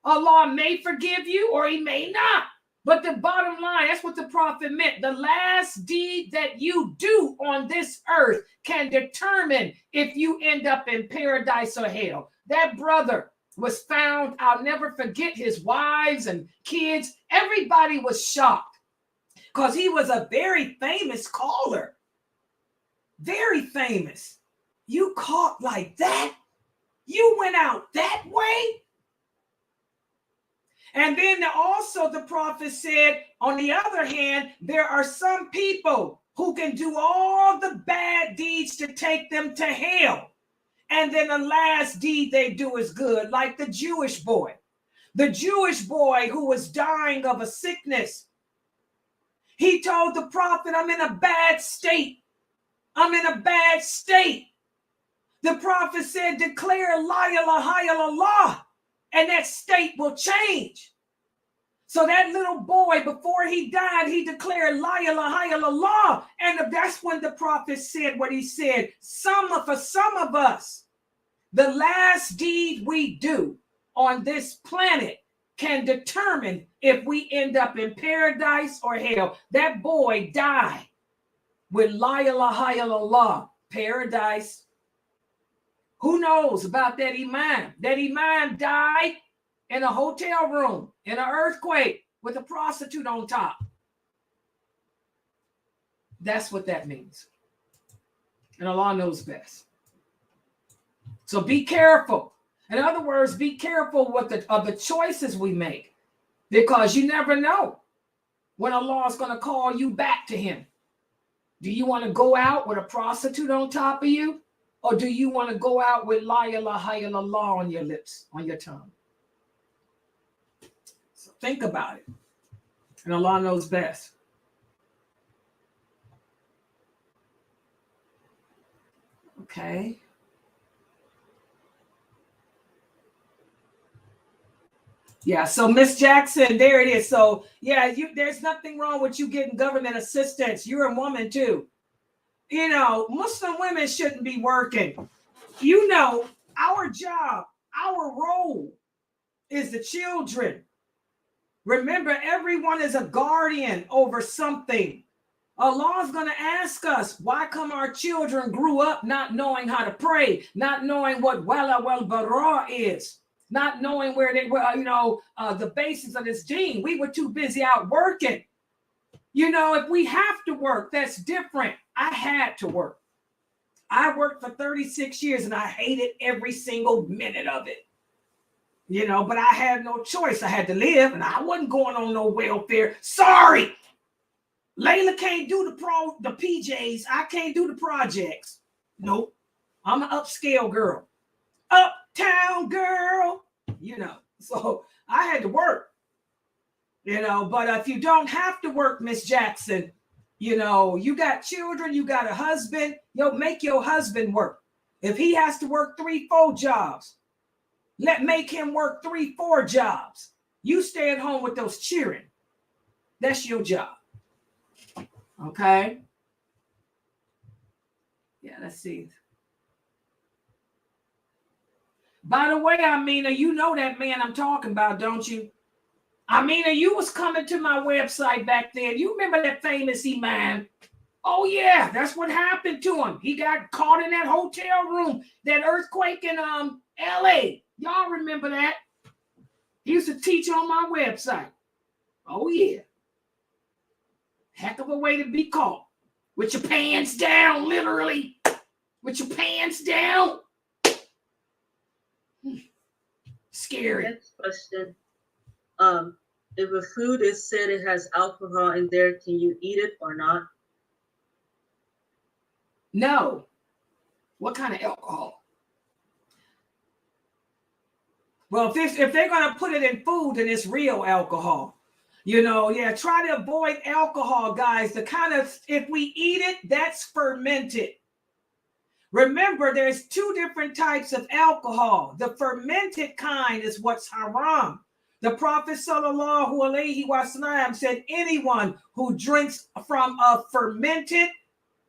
Allah may forgive you or he may not. But the bottom line, that's what the prophet meant. The last deed that you do on this earth can determine if you end up in paradise or hell. That brother was found. I'll never forget his wives and kids. Everybody was shocked because he was a very famous caller. Very famous. You caught like that? You went out that way? And then also the prophet said, on the other hand, there are some people who can do all the bad deeds to take them to hell. And then the last deed they do is good, like the Jewish boy. The Jewish boy who was dying of a sickness. He told the prophet, I'm in a bad state. I'm in a bad state. The prophet said, declare la ilaha illallah, and that state will change. So that little boy, before he died, he declared la ilaha illallah. And that's when the prophet said what he said. For some of us, the last deed we do on this planet can determine if we end up in paradise or hell. That boy died with la ilaha illallah, paradise. Who knows about that imam? That imam died in a hotel room, in an earthquake, with a prostitute on top. That's what that means. And Allah knows best. So be careful. In other words, be careful of the choices we make, because you never know when Allah is going to call you back to him. Do you want to go out with a prostitute on top of you? Or do you want to go out with la ilaha illallah on your lips, on your tongue? So think about it. And Allah knows best. Okay. Yeah, so Miss Jackson, there it is. So yeah, there's nothing wrong with you getting government assistance. You're a woman too. You know, Muslim women shouldn't be working. You know, our job, our role is the children. Remember, everyone is a guardian over something. Allah's going to ask us, why come our children grew up not knowing how to pray, not knowing what wala wal bara is, not knowing where they were, the basis of this deen. We were too busy out working. You know, if we have to work, that's different. I had to work. I worked for 36 years and I hated every single minute of it. You know, but I had no choice. I had to live and I wasn't going on no welfare. Sorry. Laila can't do the PJs. I can't do the projects. Nope. I'm an upscale girl. Uptown girl. You know, so I had to work. You know, but if you don't have to work, Miss Jackson, you know, you got children, you got a husband, make your husband work. If he has to work 3-4 jobs, make him work 3-4 jobs. You stay at home with those children. That's your job. Okay. Yeah, let's see. By the way, Amina, you know that man I'm talking about, don't you? Amina, you was coming to my website back then. You remember that famous imam? Oh, yeah, that's what happened to him. He got caught in that hotel room, that earthquake in L.A. Y'all remember that? He used to teach on my website. Oh, yeah. Heck of a way to be caught. With your pants down, literally. With your pants down. Scary. Next question. If a food is said it has alcohol in there, can you eat it or not? No. What kind of alcohol? Well, if they're going to put it in food, then it's real alcohol. You know, yeah, try to avoid alcohol, guys. If we eat it, that's fermented. Remember, there's 2 different types of alcohol. The fermented kind is what's haram. The Prophet sallallahu alaihi wasallam said, anyone who drinks from a fermented,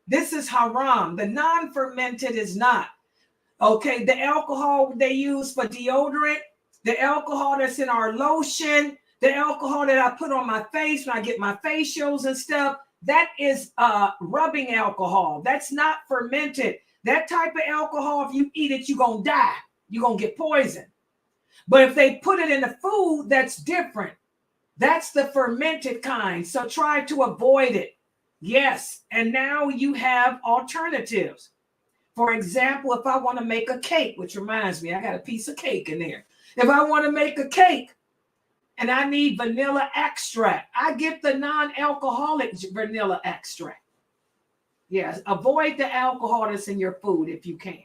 this is haram. The non-fermented is not. Okay, the alcohol they use for deodorant, the alcohol that's in our lotion, The alcohol that I put on my face when I get my facials and stuff, that is rubbing alcohol. That's not fermented. That type of alcohol, if you eat it, you're going to die. You're going to get poisoned. But if they put it in the food, that's different. That's the fermented kind. So try to avoid it. Yes. And now you have alternatives. For example, if I want to make a cake, which reminds me, I got a piece of cake in there. If I want to make a cake and I need vanilla extract, I get the non-alcoholic vanilla extract. Yes, avoid the alcohol that's in your food if you can.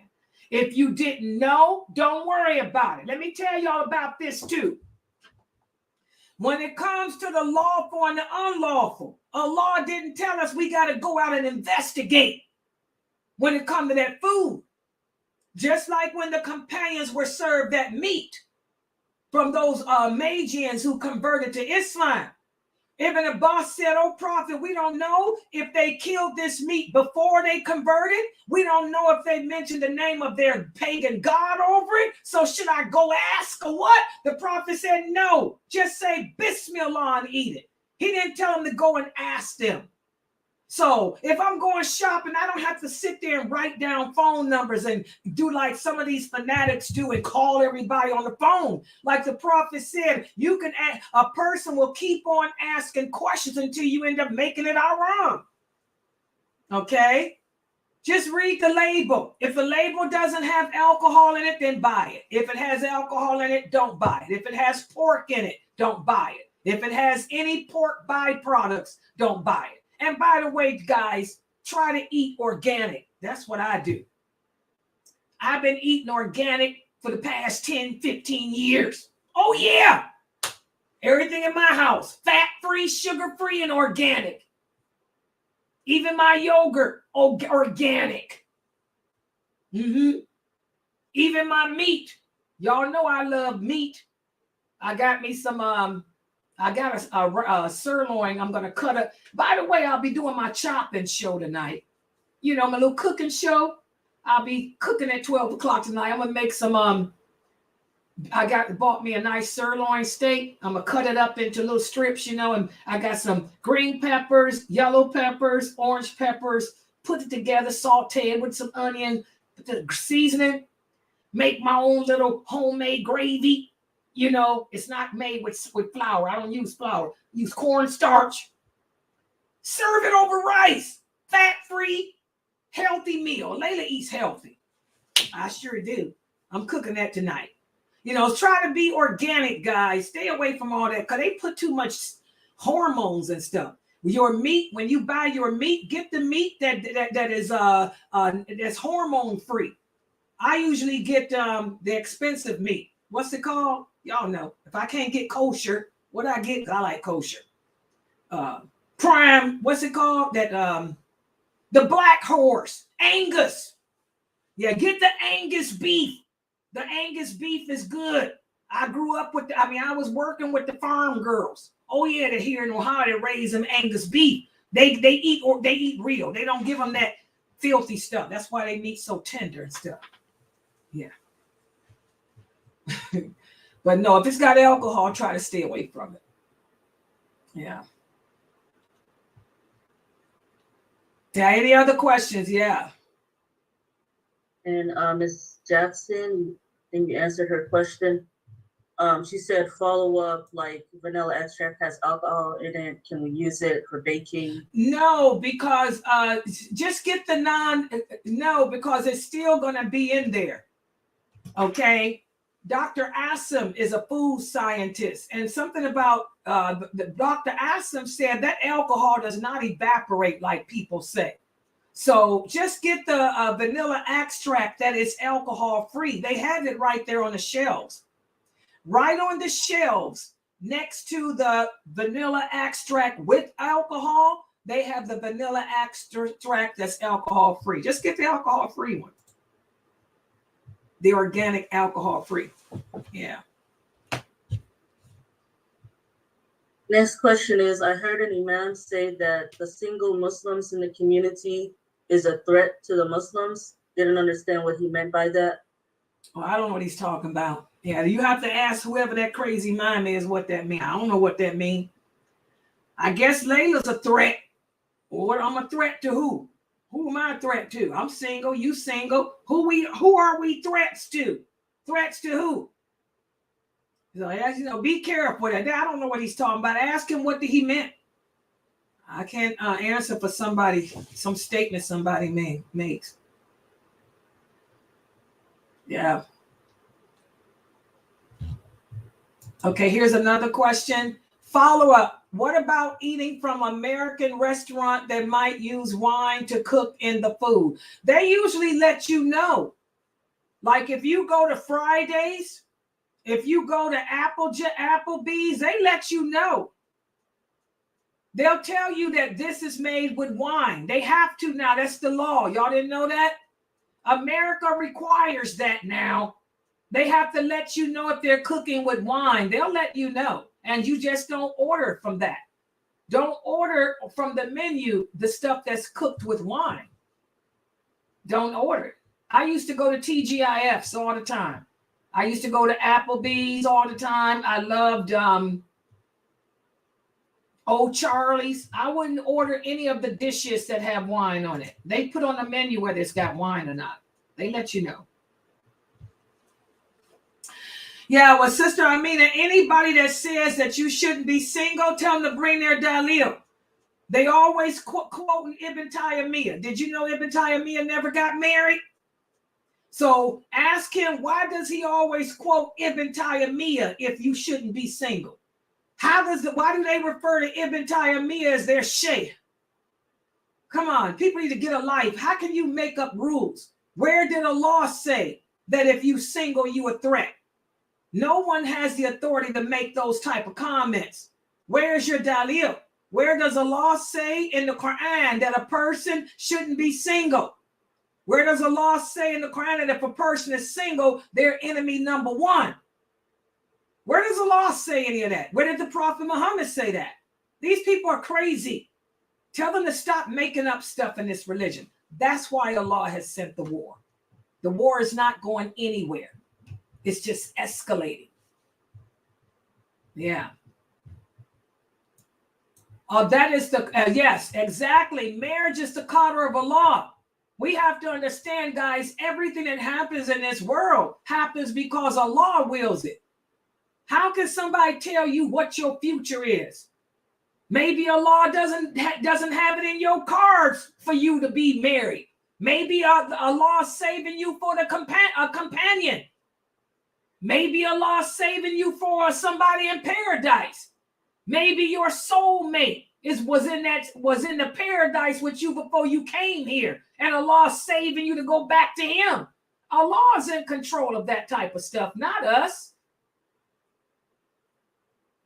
If you didn't know, don't worry about it. Let me tell y'all about this too. When it comes to the lawful and the unlawful, Allah didn't tell us we got to go out and investigate when it comes to that food. Just like when the companions were served that meat from those Magians who converted to Islam. Ibn Abbas said, "Oh prophet, we don't know if they killed this meat before they converted. We don't know if they mentioned the name of their pagan god over it. So should I go ask or what?" The prophet said, "No, just say Bismillah and eat it." He didn't tell them to go and ask them. So if I'm going shopping, I don't have to sit there and write down phone numbers and do like some of these fanatics do and call everybody on the phone. Like the prophet said, you can ask, a person will keep on asking questions until you end up making it out wrong. Okay? Just read the label. If the label doesn't have alcohol in it, then buy it. If it has alcohol in it, don't buy it. If it has pork in it, don't buy it. If it has any pork byproducts, don't buy it. And by the way, guys, try to eat organic. That's what I do. I've been eating organic for the past 10, 15 years. Oh, yeah. Everything in my house, fat-free, sugar-free, and organic. Even my yogurt, organic. Even my meat. Y'all know I love meat. I got me some I got a sirloin. I'm going to cut it. By the way, I'll be doing my chopping show tonight. You know, my little cooking show. I'll be cooking at 12 o'clock tonight. I'm going to make some, bought me a nice sirloin steak. I'm going to cut it up into little strips, you know, and I got some green peppers, yellow peppers, orange peppers, put it together, saute it with some onion, put the seasoning, make my own little homemade gravy. You know, it's not made with flour. I don't use flour. Use cornstarch. Serve it over rice. Fat-free, healthy meal. Laila eats healthy. I sure do. I'm cooking that tonight. You know, try to be organic, guys. Stay away from all that because they put too much hormones and stuff. Your meat, when you buy your meat, get the meat that is that's hormone free. I usually get the expensive meat. What's it called? Y'all know. If I can't get kosher, what I get? I like kosher. Prime. What's it called? That the black horse, Angus. Yeah, get the Angus beef. The Angus beef is good. I grew up with. I was working with the farm girls. Oh yeah, they're here in Ohio. They raise them Angus beef. They eat real. They don't give them that filthy stuff. That's why they meat so tender and stuff. Yeah. But no, if it's got alcohol, try to stay away from it. Yeah. Yeah. Any other questions? Yeah. And Ms. Jackson, I think you answered her question. She said, follow up, like vanilla extract has alcohol in it. Can we use it for baking? No, because just get the no, because it's still going to be in there. Okay. Dr. Asim is a food scientist, and something about Dr. Asim said that alcohol does not evaporate like people say. So just get the vanilla extract that is alcohol free. They have it right there on the shelves. Right on the shelves next to the vanilla extract with alcohol, they have the vanilla extract that's alcohol free. Just get the alcohol free one. The organic alcohol free. Yeah. Next question is, I heard an imam say that the single Muslims in the community is a threat to the Muslims. Didn't understand what he meant by that. Well, I don't know what he's talking about. Yeah, you have to ask whoever that crazy mime is what that means. I don't know what that means. I guess Layla's a threat. Or I'm a threat to who? Who am I a threat to? I'm single, you single. Who are we threats to? Threats to who? So, as you know, be careful with that. I don't know what he's talking about. Ask him what he meant. I can't answer for some statement somebody makes. Yeah. Okay, here's another question. Follow up. What about eating from American restaurant that might use wine to cook in the food? They usually let you know. Like if you go to Fridays, if you go to Applebee's, they let you know. They'll tell you that this is made with wine. They have to now. That's the law. Y'all didn't know that? America requires that now. They have to let you know if they're cooking with wine. They'll let you know. And you just don't order from that. Don't order from the menu the stuff that's cooked with wine. Don't order it. I used to go to TGIFs all the time. I used to go to Applebee's all the time. I loved Old Charlie's. I wouldn't order any of the dishes that have wine on it. They put on the menu whether it's got wine or not. They let you know. Yeah, well, Sister Amina, anybody that says that you shouldn't be single, tell them to bring their dalil. They always quoting Ibn Taymiyyah. Did you know Ibn Taymiyyah never got married? So ask him, why does he always quote Ibn Taymiyyah if you shouldn't be single? Why do they refer to Ibn Taymiyyah as their sheikh? Come on, people need to get a life. How can you make up rules? Where did Allah say that if you single, you a threat? No one has the authority to make those type of comments. Where's your dalil? Where does Allah say in the Quran that a person shouldn't be single? Where does Allah say in the Quran that if a person is single, they're enemy number one? Where does Allah say any of that? Where did the Prophet Muhammad say that? These people are crazy. Tell them to stop making up stuff in this religion. That's why Allah has sent the war. The war is not going anywhere. It's just escalating. Yeah. That is yes, exactly. Marriage is the qadr of Allah. We have to understand, guys, everything that happens in this world happens because Allah wills it. How can somebody tell you what your future is? Maybe Allah doesn't have it in your cards for you to be married. Maybe Allah is saving you for a companion. Maybe Allah is saving you for somebody in paradise. Maybe your soulmate was in the paradise with you before you came here, and Allah is saving you to go back to Him. Allah is in control of that type of stuff, not us.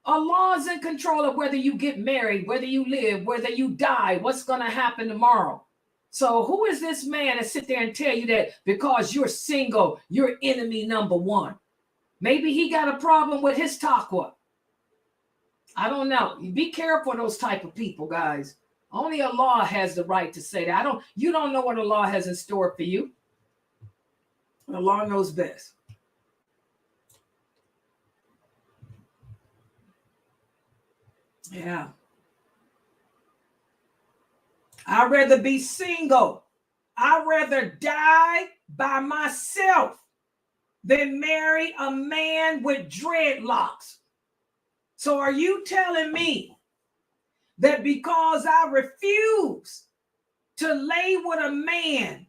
Allah is in control of whether you get married, whether you live, whether you die, what's going to happen tomorrow. So who is this man to sit there and tell you that because you're single, you're enemy number one? Maybe he got a problem with his taqwa. I don't know. Be careful of those type of people, guys. Only Allah has the right to say that. You don't know what Allah has in store for you. Allah knows best. Yeah. I'd rather be single. I'd rather die by myself than marry a man with dreadlocks. So are you telling me that because I refuse to lay with a man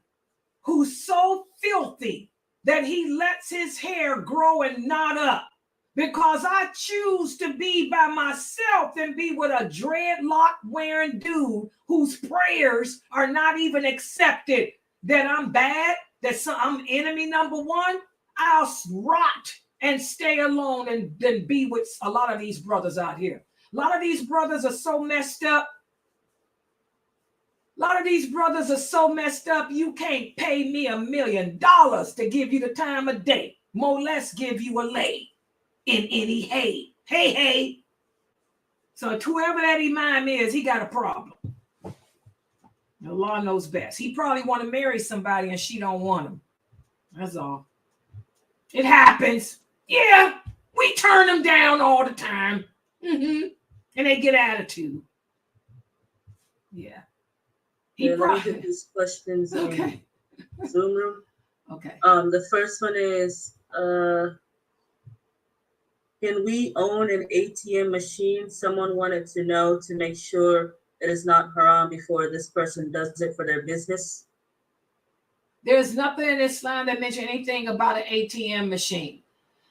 who's so filthy that he lets his hair grow and knot up, because I choose to be by myself than be with a dreadlock wearing dude whose prayers are not even accepted, that I'm bad, that I'm enemy number one? I'll rot and stay alone and then be with a lot of these brothers out here. A lot of these brothers are so messed up. A lot of these brothers are so messed up, you can't pay me $1 million to give you the time of day, more less give you a lay in any hay. Hey. So whoever that imam is, he got a problem. Allah knows best. He probably want to marry somebody and she don't want him. That's all. It happens. Yeah, we turn them down all the time. And they get attitude. Yeah. Let me get these questions in Zoom room. Okay. The first one is, can we own an ATM machine? Someone wanted to know to make sure it is not haram before this person does it for their business. There's nothing in Islam that mentions anything about an ATM machine.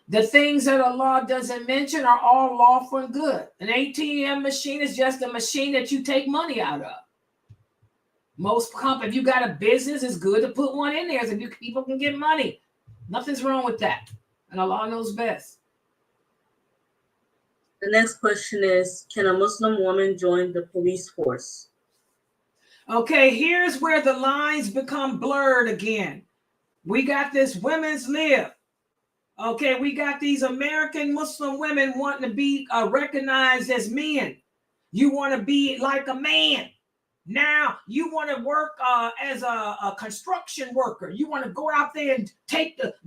The things that Allah doesn't mention are all lawful and good. An ATM machine is just a machine that you take money out of. Most companies, if you got a business, it's good to put one in there so people can get money. Nothing's wrong with that. And Allah knows best. The next question is, can a Muslim woman join the police force? Okay, here's where the lines become blurred again. We got this women's lib. Okay, we got these American Muslim women wanting to be recognized as men. You want to be like a man. Now you want to work as a construction worker. You want to go out there and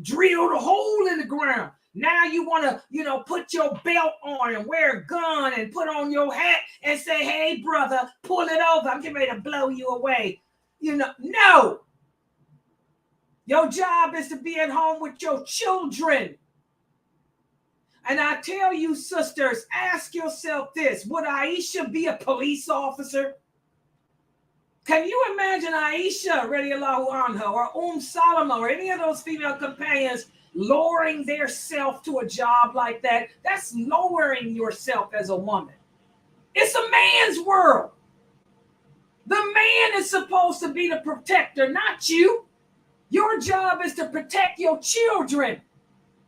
drill the hole in the ground. Now you want to, put your belt on and wear a gun and put on your hat and say, hey, brother, pull it over. I'm getting ready to blow you away. No. Your job is to be at home with your children. And I tell you, sisters, ask yourself this. Would Aisha be a police officer? Can you imagine Aisha, radiallahu anha, or Salama, or any of those female companions lowering their self to a job like that? That's lowering yourself as a woman. It's a man's world. The man is supposed to be the protector, not you. Your job is to protect your children.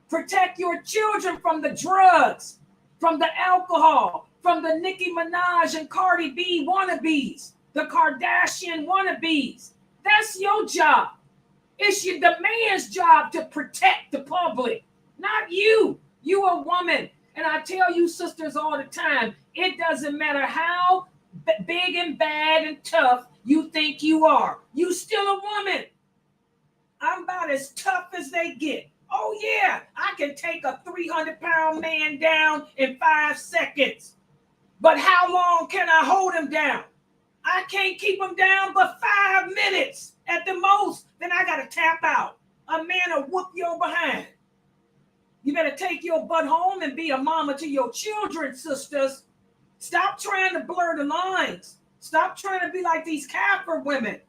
Protect your children from the drugs, from the alcohol, from the Nicki Minaj and Cardi B wannabes, the Kardashian wannabes. That's your job. It's the man's job to protect the public, not you. You a woman. And I tell you, sisters, all the time, it doesn't matter how big and bad and tough you think you are. You still a woman. I'm about as tough as they get. Oh, yeah, I can take a 300-pound man down in 5 seconds. But how long can I hold him down? I can't keep him down but 5 minutes at the most. Then I got to tap out. A man will whoop your behind. You better take your butt home and be a mama to your children, sisters. Stop trying to blur the lines. Stop trying to be like these Kafir women.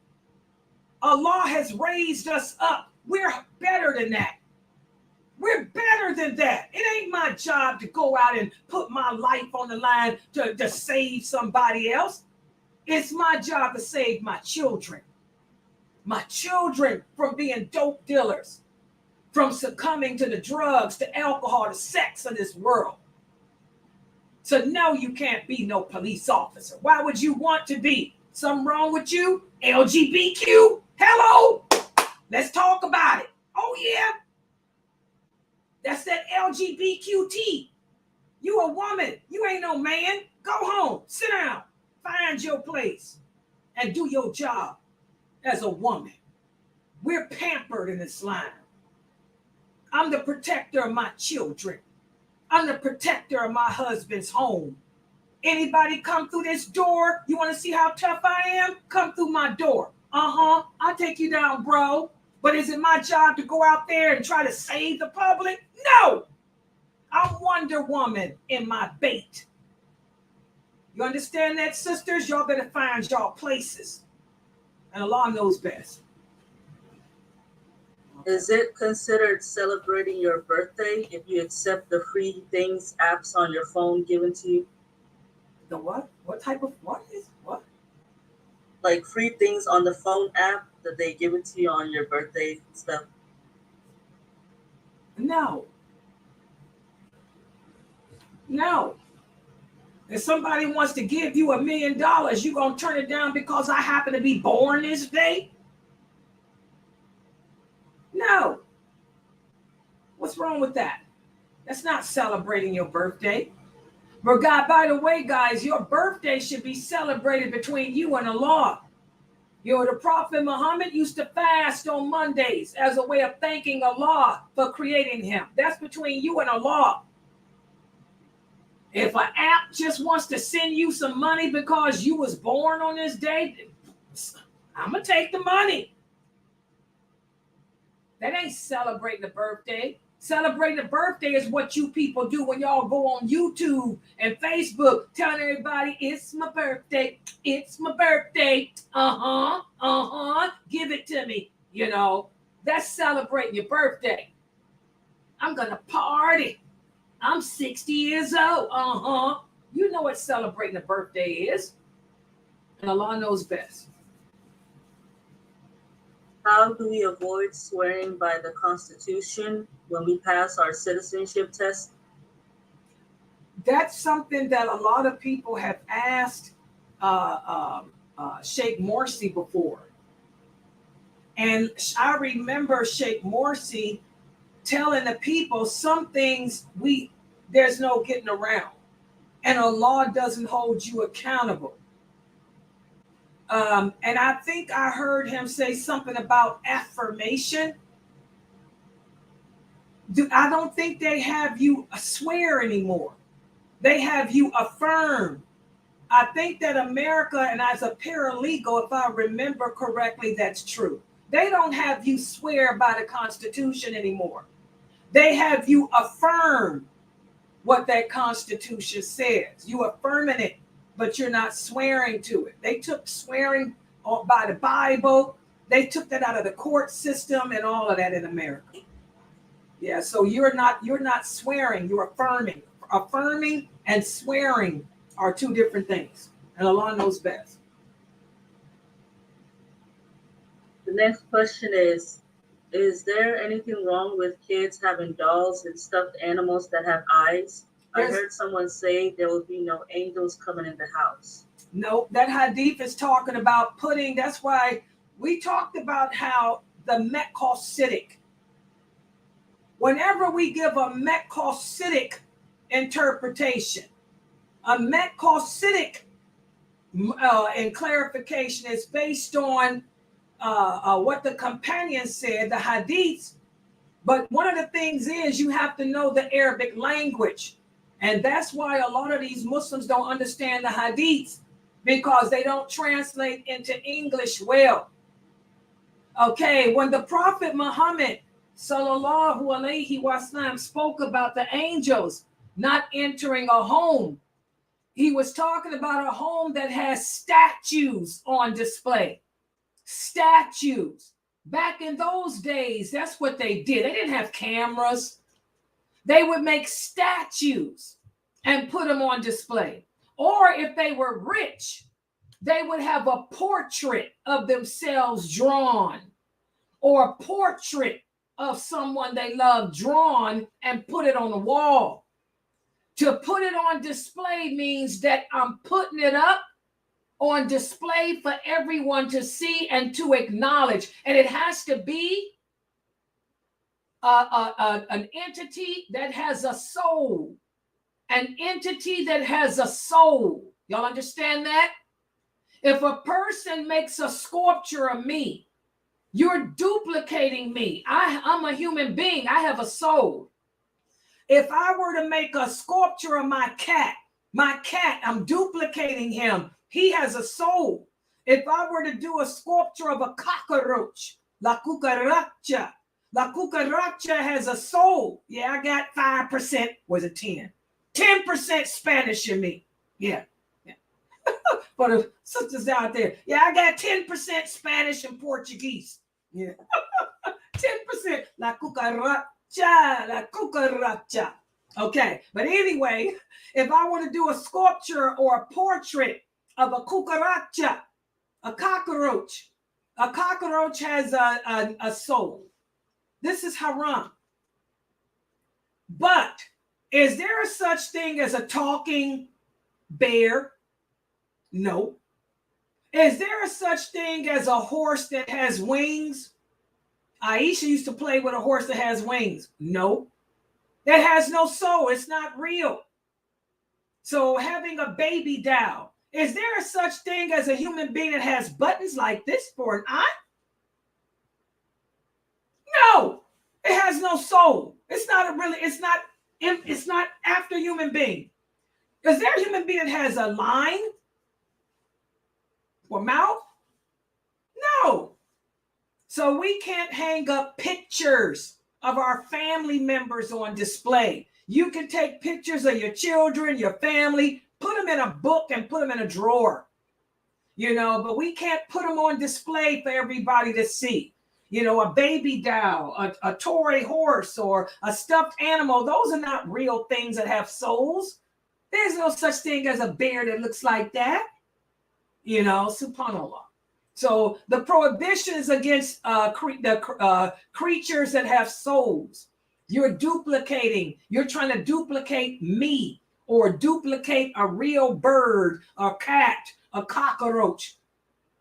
Allah has raised us up. We're better than that. We're better than that. It ain't my job to go out and put my life on the line to save somebody else. It's my job to save my children. My children from being dope dealers, from succumbing to the drugs, to alcohol, to sex of this world. So no, you can't be no police officer. Why would you want to be? Something wrong with you? LGBTQ? Hello? Let's talk about it. Oh, yeah. That's that LGBTQT. You a woman. You ain't no man. Go home. Sit down. Find your place. And do your job as a woman. We're pampered in Islam. I'm the protector of my children. I'm the protector of my husband's home. Anybody come through this door? You want to see how tough I am? Come through my door. I'll take you down, bro. But is it my job to go out there and try to save the public? No. I'm Wonder Woman in my bait. You understand that, sisters? Y'all better find y'all places. And Allah knows best. Is it considered celebrating your birthday if you accept the free things apps on your phone given to you? The what? What type of what? Like free things on the phone app that they give it to you on your birthday and stuff? No. If somebody wants to give you $1 million, you gonna turn it down because I happen to be born this day? No. What's wrong with that? That's not celebrating your birthday. But God, by the way, guys, your birthday should be celebrated between you and Allah. You know, the Prophet Muhammad used to fast on Mondays as a way of thanking Allah for creating him. That's between you and Allah. If an app just wants to send you some money because you was born on this day, I'm going to take the money. That ain't celebrating a birthday. Celebrating a birthday is what you people do when y'all go on YouTube and Facebook telling everybody, it's my birthday. It's my birthday. Give it to me. You know, that's celebrating your birthday. I'm going to party. I'm 60 years old. You know what celebrating a birthday is. And Allah knows best. How do we avoid swearing by the Constitution when we pass our citizenship test? That's something that a lot of people have asked Sheikh Morsi before. And I remember Sheikh Morsi telling the people some things there's no getting around. And Allah doesn't hold you accountable. And I think I heard him say something about affirmation. I don't think they have you swear anymore. They have you affirm. I think that America, and as a paralegal, if I remember correctly, that's true. They don't have you swear by the Constitution anymore. They have you affirm what that Constitution says. You affirming it, but you're not swearing to it. They took swearing by the Bible. They took that out of the court system and all of that in America. Yeah, so you're not swearing, you're affirming. Affirming and swearing are two different things. And Allah knows best. The next question is there anything wrong with kids having dolls and stuffed animals that have eyes? I heard someone say there will be no angels coming in the house. No, that hadith is talking about that's why we talked about how the Metcalcitic, whenever we give a Metcalcitic interpretation, a Metcalcitic in clarification is based on what the companion said, the hadiths. But one of the things is you have to know the Arabic language. And that's why a lot of these Muslims don't understand the hadiths, because they don't translate into English well. Okay, when the Prophet Muhammad sallallahu alaihi wasallam spoke about the angels not entering a home, he was talking about a home that has statues on display. Statues. Back in those days, that's what they did. They didn't have cameras. They would make statues and put them on display. Or if they were rich, they would have a portrait of themselves drawn, or a portrait of someone they love drawn and put it on the wall. To put it on display means that I'm putting it up on display for everyone to see and to acknowledge. And it has to be an entity that has a soul. An entity that has a soul. Y'all understand that? If a person makes a sculpture of me, you're duplicating me. I'm a human being. I have a soul. If I were to make a sculpture of my cat, I'm duplicating him. He has a soul. If I were to do a sculpture of a cockroach, la cucaracha has a soul. Yeah, I got 5%. Was it 10? 10% Spanish in me. Yeah. For the sisters out there. Yeah, I got 10% Spanish and Portuguese. Yeah. 10%. La cucaracha. Okay. But anyway, if I were to do a sculpture or a portrait of a cucaracha, a cockroach has a soul. This is haram. But is there a such thing as a talking bear? No. Is there a such thing as a horse that has wings? Aisha used to play with a horse that has wings. No. That has no soul. It's not real. So having a baby doll, Is there a such thing as a human being that has buttons like this for an eye? No, it has no soul. It's not after human being. Is there a human being that has a line or mouth? No. So we can't hang up pictures of our family members on display. You can take pictures of your children, your family, put them in a book and put them in a drawer, but we can't put them on display for everybody to see. A baby doll, a toy horse, or a stuffed animal. Those are not real things that have souls. There's no such thing as a bear that looks like that. Subhanallah. So the prohibition is against creatures that have souls. You're trying to duplicate me or duplicate a real bird, a cat, a cockroach,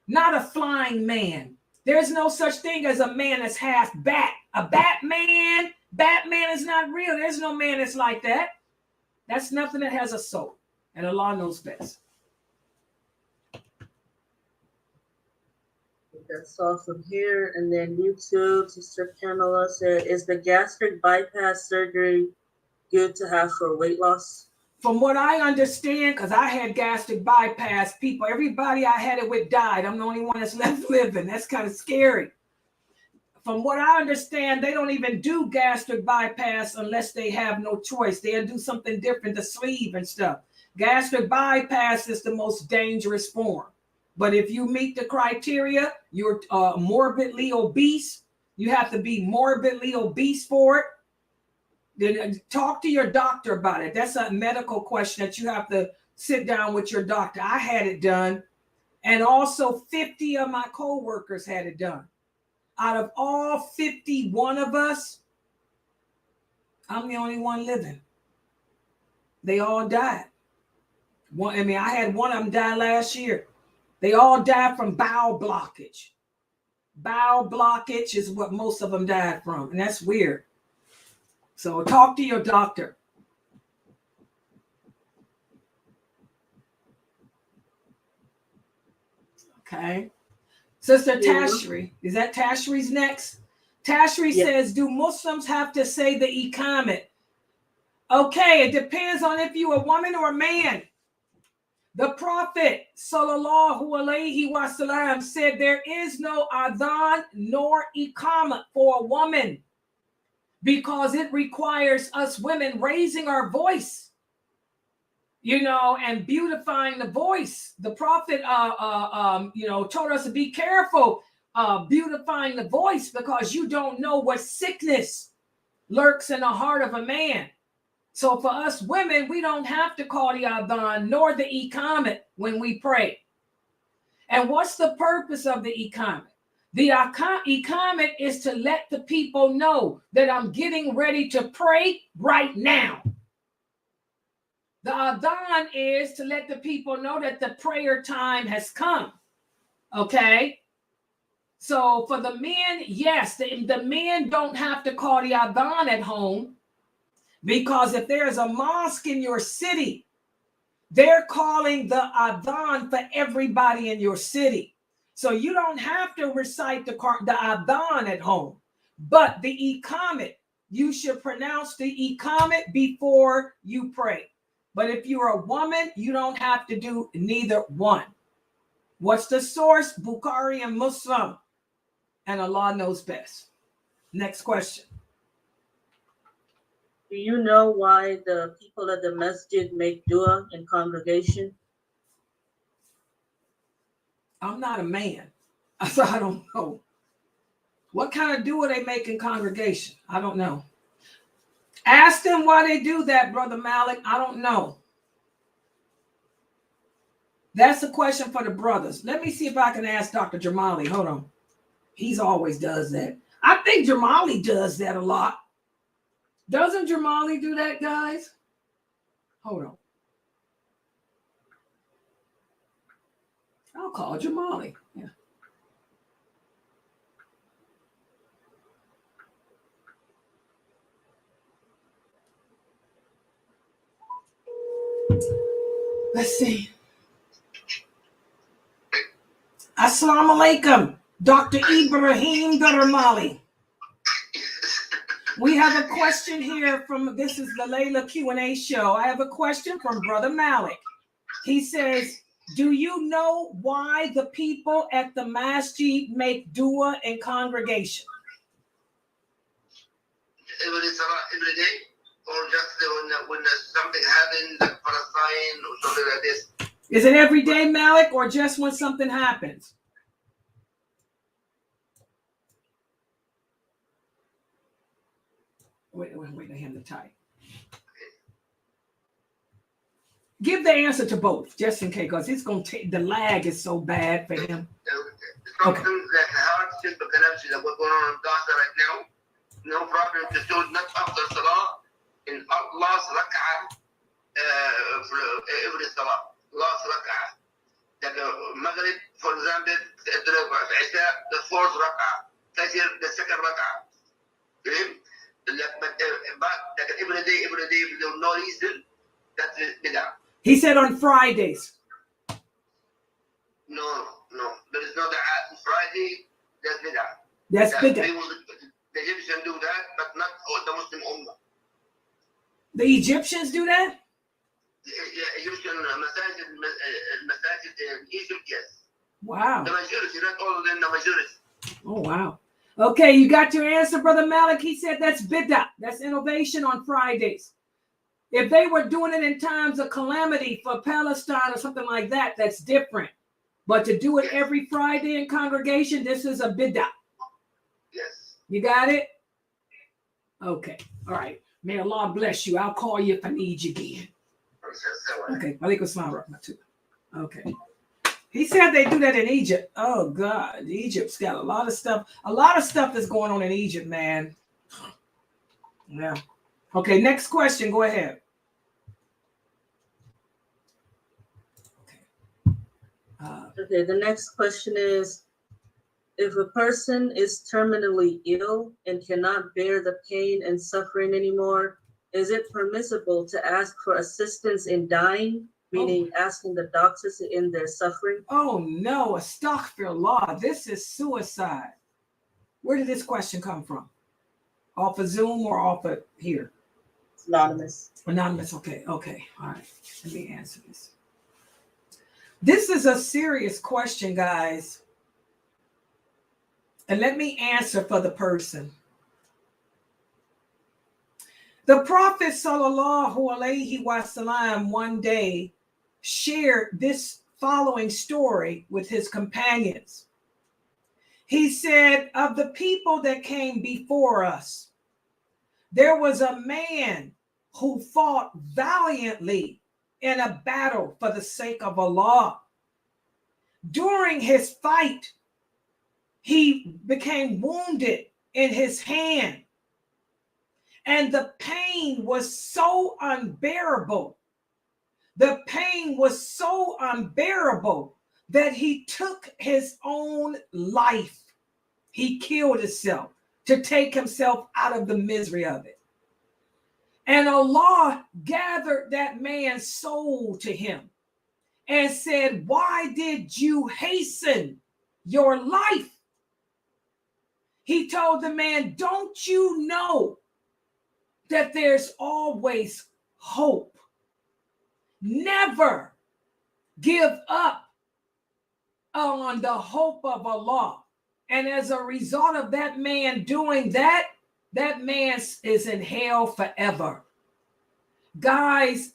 not a flying man. There's no such thing as a man that's half bat. A Batman is not real. There's no man that's like that. That's nothing that has a soul. And Allah knows best. That's all from here. And then YouTube, Sister Pamela said, is the gastric bypass surgery good to have for weight loss? From what I understand, because I had gastric bypass, everybody I had it with died. I'm the only one that's left living. That's kind of scary. From what I understand, they don't even do gastric bypass unless they have no choice. They'll do something different, the sleeve and stuff. Gastric bypass is the most dangerous form. But if you meet the criteria, you're morbidly obese. You have to be morbidly obese for it. Then talk to your doctor about it. That's a medical question that you have to sit down with your doctor. I had it done. And also 50 of my co-workers had it done. Out of all 51 of us, I'm the only one living. They all died. I had one of them die last year. They all died from bowel blockage. Bowel blockage is what most of them died from, and that's weird. So talk to your doctor. Okay. Sister Tashri, is that Tashri's next? Tashri says, do Muslims have to say the iqamat? Okay, it depends on if you're a woman or a man. The Prophet sallallahu alaihi wasallam said there is no adhan nor iqamat for a woman because it requires us women raising our voice, and beautifying the voice. The Prophet, told us to be careful beautifying the voice because you don't know what sickness lurks in the heart of a man. So for us women, we don't have to call the adhan nor the iqamat when we pray. And what's the purpose of the iqamat? The iqamat is to let the people know that I'm getting ready to pray right now. The adhan is to let the people know that the prayer time has come. Okay? So for the men, yes, the men don't have to call the adhan at home. Because if there's a mosque in your city, they're calling the adhan for everybody in your city. So you don't have to recite the adhan at home. But the iqamat, you should pronounce the iqamat before you pray. But if you're a woman, you don't have to do neither one. What's the source? Bukhari and Muslim. And Allah knows best. Next question. Do you know why the people at the masjid make dua in congregation? I'm not a man, so I don't know. What kind of dua they make in congregation? I don't know. Ask them why they do that, Brother Malik. I don't know. That's a question for the brothers. Let me see if I can ask Dr. Jamali. Hold on. He's always does that. I think Jamali does that a lot. Doesn't Jamali do that, guys? Hold on. I'll call Jamali. Yeah. Let's see. Assalamu alaikum, Dr. Ibrahim Dharamali. We have a question here from, this is the Laila Q&A show. I have a question from Brother Malik. He says, do you know why the people at the masjid make dua in congregation? Every day, or just when something happens, like Palestine or something like this? Is it every day, Malik, or just when something happens? Wait for him to type. Give the answer to both, just in case, because it's going to take, the lag is so bad for him. Something like hard, simple connection that we're going on in Gaza right now. No problem to do, not after Salah, in last rak'ah, every Salah, last rak'ah. Like Maghrib, for example, the fourth rak'ah, Fajr, the second rak'ah. Okay? But every day, for no reason, that's bid'ah. He said on Fridays. No. There is no da'at on Friday, that's bid'ah. That's bid'ah. The Egyptians do that, but not all the Muslim Ummah. The Egyptians do that? Yeah, Egyptian masajid in Egypt, yes. Wow. The majority, not all of them, the majority. Oh, wow. Okay, you got your answer, Brother Malik. He said that's bid'ah. That's innovation on Fridays. If they were doing it in times of calamity for Palestine or something like that, that's different. But to do it every Friday in congregation, this is a bid'ah. Yes. You got it? Okay. All right. May Allah bless you. I'll call you if I need you again. Okay. Walaikum assalam wa rahmatullah. Okay. He said they do that in Egypt. Oh, God. Egypt's got a lot of stuff. A lot of stuff is going on in Egypt, man. Yeah. Okay. Next question. Go ahead. Okay. The next question is, if a person is terminally ill and cannot bear the pain and suffering anymore, is it permissible to ask for assistance in dying, meaning asking the doctors to end their suffering? Oh, no. Astaghfirullah. This is suicide. Where did this question come from? Off of Zoom or off of here? It's anonymous. Anonymous. Okay. All right. Let me answer this. This is a serious question, guys. And let me answer for the person. The Prophet sallallahu alaihi wasallam one day shared this following story with his companions. He said, of the people that came before us, there was a man who fought valiantly in a battle for the sake of Allah. During his fight, he became wounded in his hand, and the pain was so unbearable. The pain was so unbearable that he took his own life. He killed himself to take himself out of the misery of it. And Allah gathered that man's soul to him and said, why did you hasten your life? He told the man, don't you know that there's always hope? Never give up on the hope of Allah. And as a result of that man doing that, that man is in hell forever. Guys,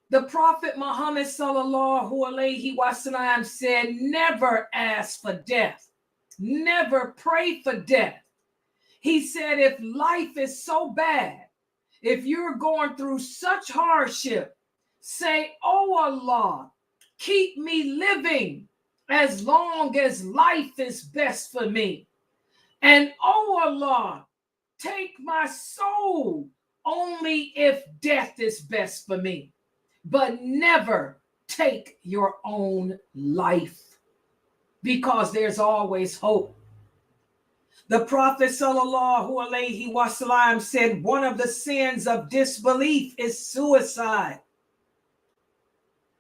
the Prophet Muhammad sallallahu alaihi wasallam said, never ask for death. Never pray for death. He said, if life is so bad, if you're going through such hardship, say, oh Allah, keep me living as long as life is best for me. And oh Allah, take my soul only if death is best for me. But never take your own life, because there's always hope. The Prophet sallallahu alaihi wasallam said one of the sins of disbelief is suicide.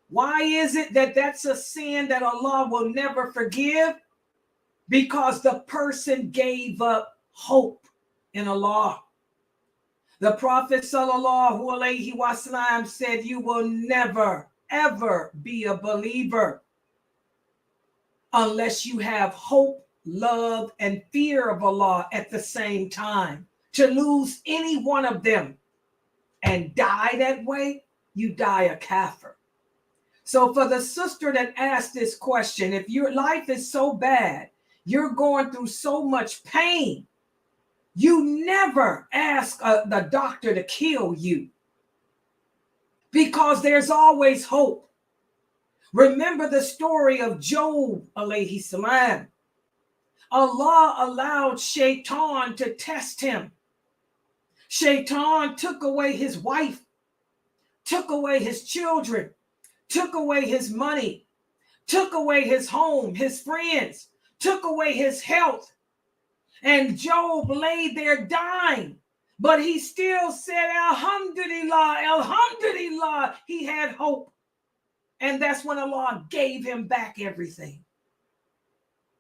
Why is it that that's a sin that Allah will never forgive? because the person gave up hope in Allah. The Prophet sallallahu alaihi wasallam said, you will never, ever be a believer unless you have hope, love, and fear of Allah at the same time. To lose any one of them and die that way, you die a kafir. So for the sister that asked this question, if your life is so bad, you're going through so much pain, you never ask the doctor to kill you, because there's always hope. Remember the story of Job alayhi salam. Allah allowed Shaitan to test him. Shaitan took away his wife, took away his children, took away his money, took away his home, his friends, took away his health. And Job lay there dying, but he still said, Alhamdulillah, Alhamdulillah. He had hope. And that's when Allah gave him back everything.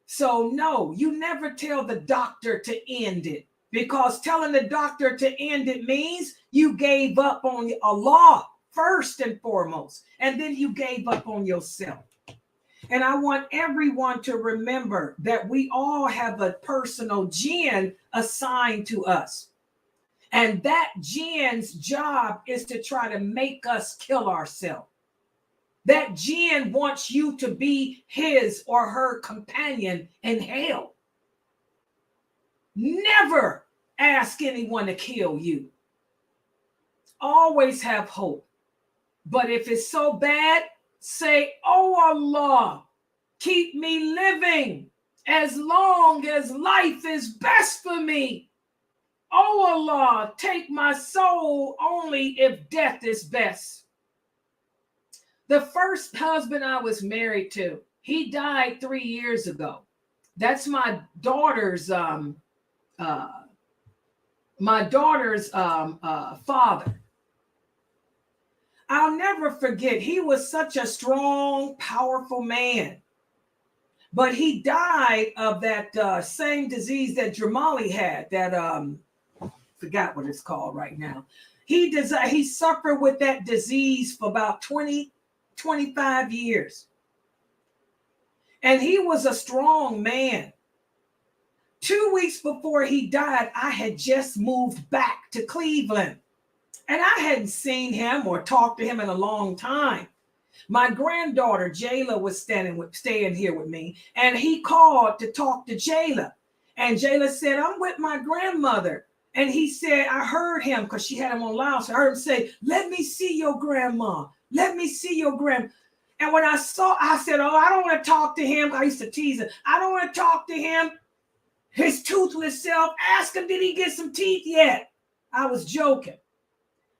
So no, you never tell the doctor to end it, because telling the doctor to end it means you gave up on Allah first and foremost, and then you gave up on yourself. And I want everyone to remember that we all have a personal jinn assigned to us. And that jinn's job is to try to make us kill ourselves. That jinn wants you to be his or her companion in hell. Never ask anyone to kill you. Always have hope. But if it's so bad, say, oh Allah, keep me living as long as life is best for me. Oh Allah, take my soul only if death is best. The first husband I was married to, he died 3 years ago. That's my daughter's father. I'll never forget, he was such a strong, powerful man. But he died of that same disease that Jamali had, that forgot what it's called right now. He suffered with that disease for about 25 years. And he was a strong man. 2 weeks before he died, I had just moved back to Cleveland. And I hadn't seen him or talked to him in a long time. My granddaughter, Jayla, was staying here with me. And he called to talk to Jayla. And Jayla said, I'm with my grandmother. And he said, I heard him, because she had him on loud. So I heard him say, let me see your grandma. Let me see your grandma. And when I said, oh, I don't want to talk to him. I used to tease him. I don't want to talk to him. His toothless self. Ask him, did he get some teeth yet? I was joking.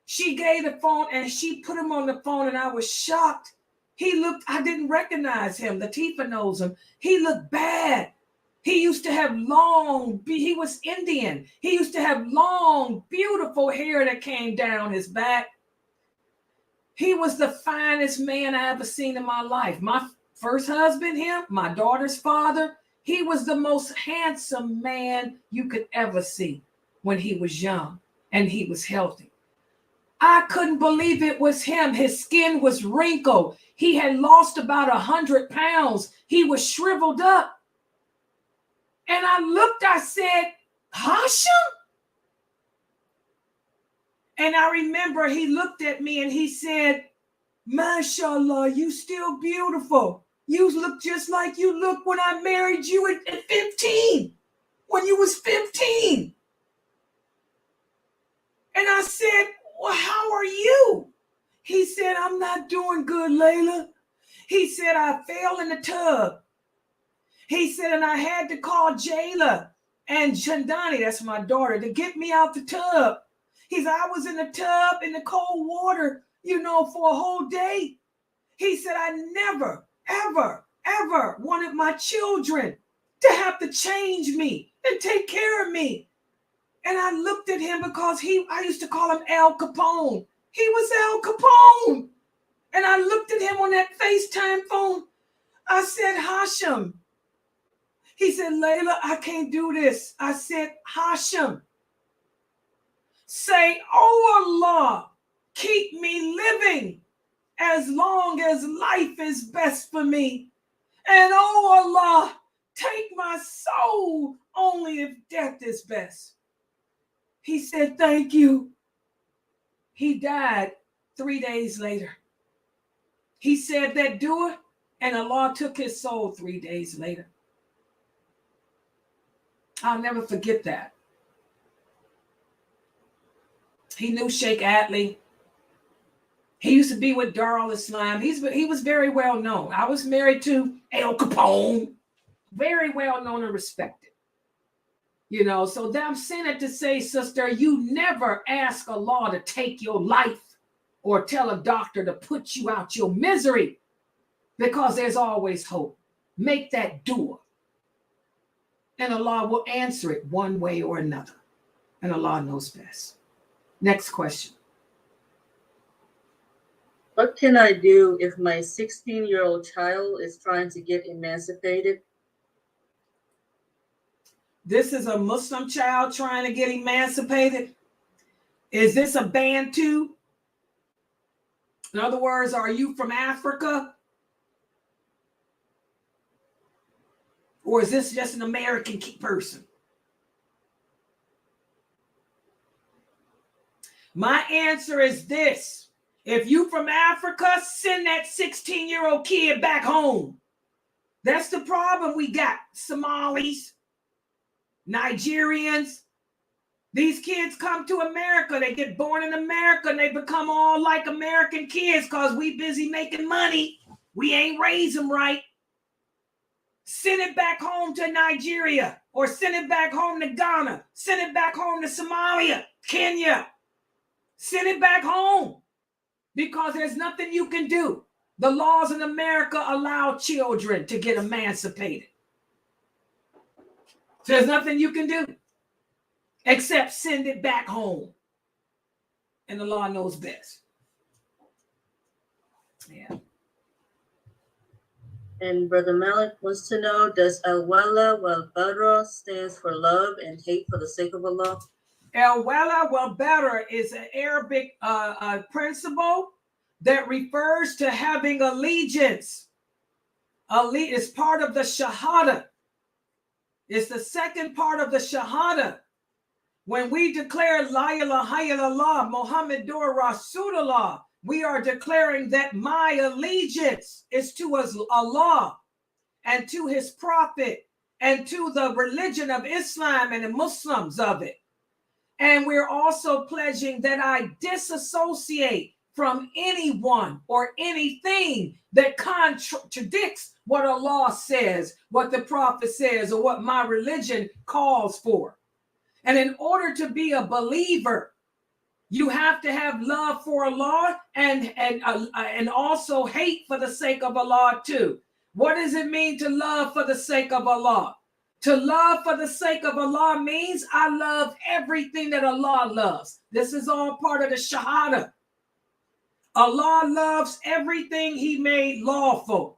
She gave the phone and she put him on the phone, and I was shocked. I didn't recognize him. Latifah knows him. He looked bad. He used to have he was Indian. He used to have long, beautiful hair that came down his back. He was the finest man I ever seen in my life. My first husband, my daughter's father, he was the most handsome man you could ever see when he was young and he was healthy. I couldn't believe it was him. His skin was wrinkled. He had lost about 100 pounds. He was shriveled up. And I looked, I said, Hashim? And I remember he looked at me and he said, MashaAllah, you still beautiful. You look just like you look when I married you at 15, when you was 15. And I said, well, how are you? He said, I'm not doing good, Laila. He said, I fell in the tub. He said, and I had to call Jayla and Chandani, that's my daughter, to get me out the tub. He said, I was in the tub in the cold water, for a whole day. He said, I never, ever, ever wanted my children to have to change me and take care of me. And I looked at him because I used to call him Al Capone. He was Al Capone. And I looked at him on that FaceTime phone. I said, Hashim. He said, Laila, I can't do this. I said, Hashem, say, oh Allah, keep me living as long as life is best for me. And oh Allah, take my soul only if death is best. He said, thank you. He died 3 days later. He said that dua, and Allah took his soul 3 days later. I'll never forget that. He knew Sheikh Atlee. He used to be with Darul Islam. He was very well known. I was married to Al Capone. Very well known and respected. You know, so I'm saying it to say, sister, you never ask Allah to take your life or tell a doctor to put you out your misery, because there's always hope. Make that dua, and Allah will answer it one way or another. And Allah knows best. Next question. What can I do if my 16-year-old child is trying to get emancipated? This is a Muslim child trying to get emancipated. Is this a Bantu? In other words, are you from Africa? Or is this just an American person? My answer is this. If you from Africa, send that 16-year-old kid back home. That's the problem we got. Somalis, Nigerians. These kids come to America. They get born in America and they become all like American kids because we busy making money. We ain't raise them right. Send it back home to Nigeria, or send it back home to Ghana. Send it back home to Somalia, Kenya. Send it back home, because there's nothing you can do. The laws in America allow children to get emancipated. So there's nothing you can do except send it back home. And the law knows best. Yeah. And Brother Malik wants to know, does Al-Wala wal-Bara stands for love and hate for the sake of Allah? Al-Wala wal-Bara is an Arabic principle that refers to having allegiance. It's part of the Shahada. It's the second part of the Shahada. When we declare La ilaha illallah, Muhammadur Rasulullah, we are declaring that my allegiance is to Allah and to his prophet and to the religion of Islam and the Muslims of it. And we're also pledging that I disassociate from anyone or anything that contradicts what Allah says, what the prophet says, or what my religion calls for. And in order to be a believer, you have to have love for Allah and also hate for the sake of Allah too. What does it mean to love for the sake of Allah? To love for the sake of Allah means I love everything that Allah loves. This is all part of the Shahada. Allah loves everything he made lawful.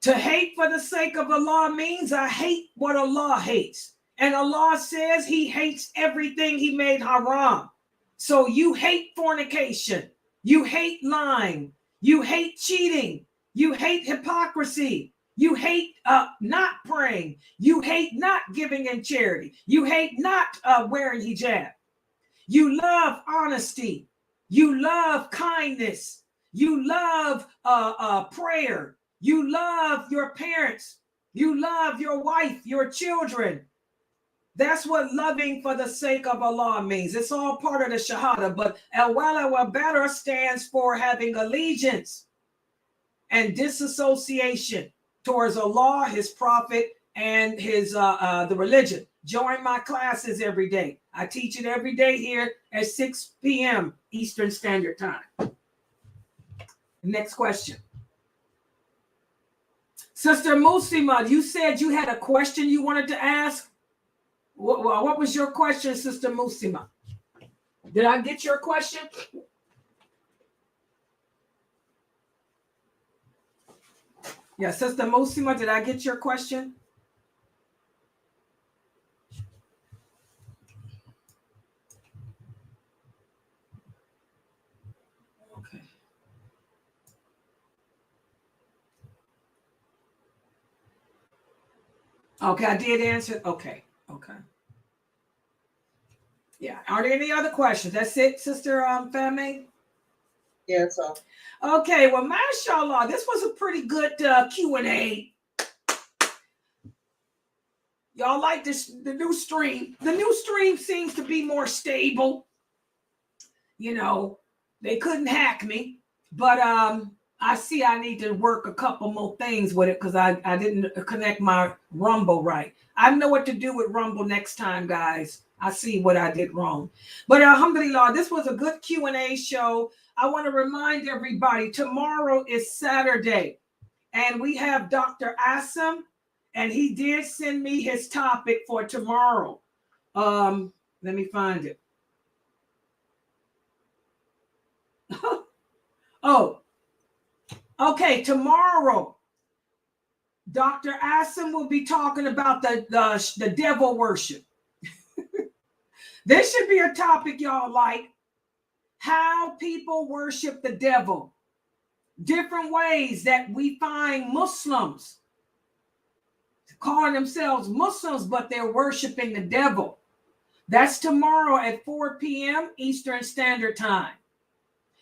To hate for the sake of Allah means I hate what Allah hates. And Allah says he hates everything he made haram. So you hate fornication. You hate lying. You hate cheating. You hate hypocrisy. You hate not praying. You hate not giving in charity. You hate not wearing hijab. You love honesty. You love kindness. You love prayer. You love your parents. You love your wife, your children. That's what loving for the sake of Allah means. It's all part of the Shahada. But Al-Wala wal-Bara stands for having allegiance and disassociation towards Allah, his prophet, and his the religion. Join my classes every day. I teach it every day here at 6 p.m. Eastern Standard Time. Next question. Sister Muslima, you said you had a question you wanted to ask. What was your question, Sister Muslima? Did I get your question? Yeah, Sister Musima, did I get your question? Okay. Okay, I did answer. Okay. Okay. Yeah. Are there any other questions? That's it, Sister Fame? Yeah, that's all. Okay, well, mashallah, this was a pretty good Q&A. Y'all like this, the new stream. The new stream seems to be more stable. You know, they couldn't hack me, but I see I need to work a couple more things with it because I didn't connect my Rumble right. I know what to do with Rumble next time, guys. I see what I did wrong. But alhamdulillah, this was a good Q&A show. I want to remind everybody, tomorrow is Saturday, and we have Dr. Asim, and he did send me his topic for tomorrow. Let me find it. Oh, okay. Tomorrow, Dr. Asim will be talking about the devil worship. This should be a topic y'all like. How people worship the devil. Different ways that we find Muslims calling themselves Muslims, but they're worshiping the devil. That's tomorrow at 4 p.m. Eastern Standard Time.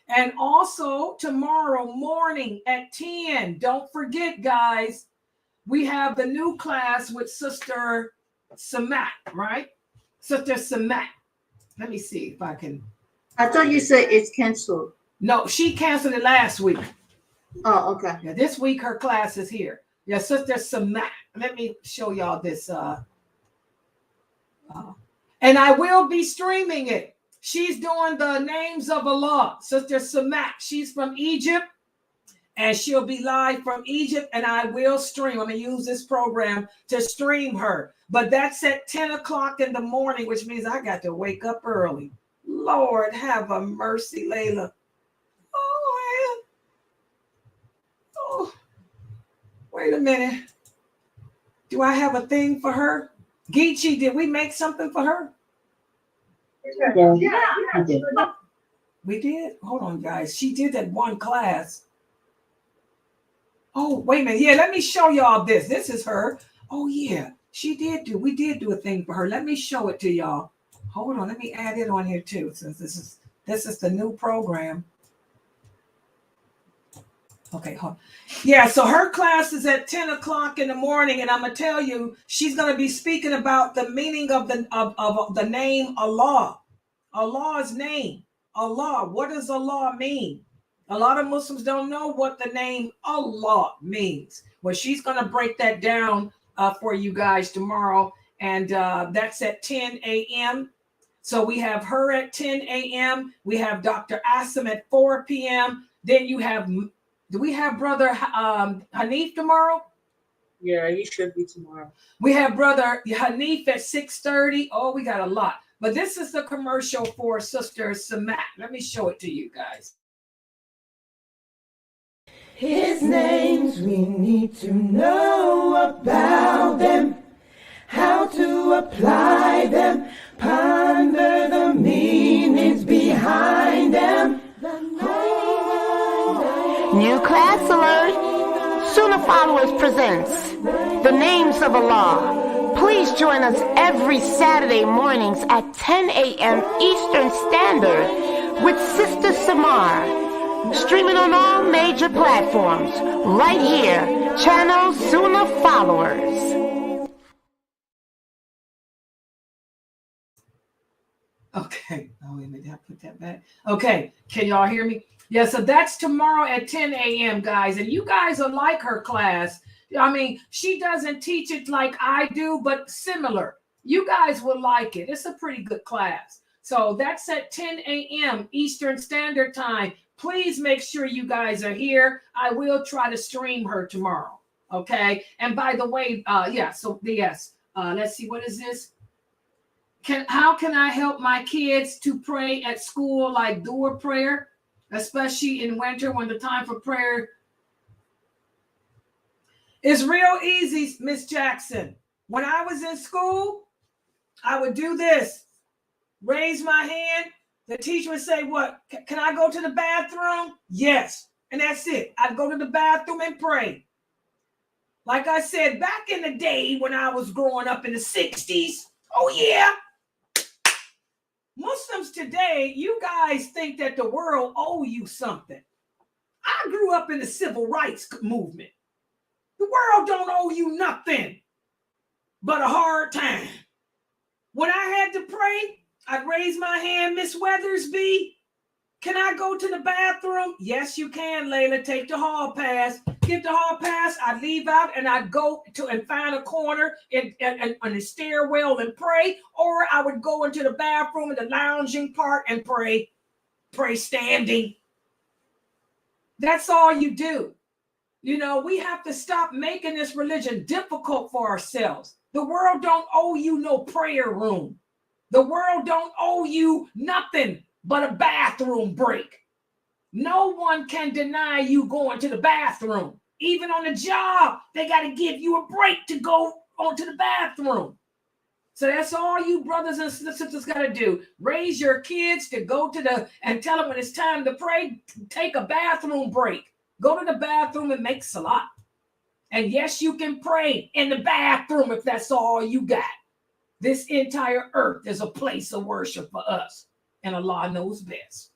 And also tomorrow morning at 10. Don't forget, guys, we have the new class with Sister Samat, right? Sister Samat. Let me see if I can. I thought you said it's canceled. No, she canceled it last week. Oh, okay. Yeah, this week her class is here. Yeah, Sister Samat. Let me show y'all this. And I will be streaming it. She's doing the names of Allah. Sister Samat. She's from Egypt. And she'll be live from Egypt, and I will stream. I'm going to use this program to stream her. But that's at 10 o'clock in the morning, which means I got to wake up early. Lord, have a mercy, Laila. Oh, man. Oh, wait a minute. Do I have a thing for her? Geechee, did we make something for her? Yeah. We did? Hold on, guys. She did that one class. Oh, wait a minute. Yeah, let me show y'all this. This is her. Oh, yeah. We did do a thing for her. Let me show it to y'all. Hold on. Let me add it on here too, since this is the new program. Okay. Yeah, so her class is at 10 o'clock in the morning, and I'm going to tell you, she's going to be speaking about the meaning of the name Allah. Allah's name. Allah. What does Allah mean? A lot of Muslims don't know what the name Allah means. Well, she's going to break that down for you guys tomorrow. And that's at 10 a.m. So we have her at 10 a.m. We have Dr. Asim at 4 p.m. Then you have, do we have Brother Hanif tomorrow? Yeah, he should be tomorrow. We have Brother Hanif at 6:30. Oh, we got a lot. But this is the commercial for Sister Samat. Let me show it to you guys. His names, we need to know about them, how to apply them, ponder the meanings behind them. New class alert! Sunnahfollowers presents The Names of Allah. Please join us every Saturday mornings at 10 a.m. Eastern Standard with Sister Samar. Streaming on all major platforms, right here, channel Sunnahfollowers. Okay. Oh, wait a minute. Did I put that back? Okay. Can y'all hear me? Yeah, so that's tomorrow at 10 a.m., guys. And you guys will like her class. I mean, she doesn't teach it like I do, but similar. You guys will like it. It's a pretty good class. So that's at 10 a.m. Eastern Standard Time. Please make sure you guys are here. I will try to stream her tomorrow. Okay. And by the way, let's see, what is this? How can I help my kids to pray at school like dua prayer, especially in winter when the time for prayer? It's real easy, Miss Jackson. When I was in school, I would do this. Raise my hand. The teacher would say, what? Can I go to the bathroom? Yes. And that's it. I'd go to the bathroom and pray. Like I said, back in the day when I was growing up in the 60s, oh yeah. Muslims today, you guys think that the world owe you something. I grew up in the civil rights movement. The world don't owe you nothing but a hard time. When I had to pray, I'd raise my hand, Miss Weathersby. Can I go to the bathroom? Yes, you can, Laila. Take the hall pass. Get the hall pass. I'd leave out and I'd go to and find a corner in the stairwell and pray. Or I would go into the bathroom in the lounging part and pray. Pray standing. That's all you do. You know, we have to stop making this religion difficult for ourselves. The world don't owe you no prayer room. The world don't owe you nothing but a bathroom break. No one can deny you going to the bathroom. Even on the job, they got to give you a break to go onto the bathroom. So that's all you brothers and sisters got to do. Raise your kids to go to and tell them when it's time to pray, take a bathroom break. Go to the bathroom and make salat. And yes, you can pray in the bathroom if that's all you got. This entire earth is a place of worship for us. And Allah knows best.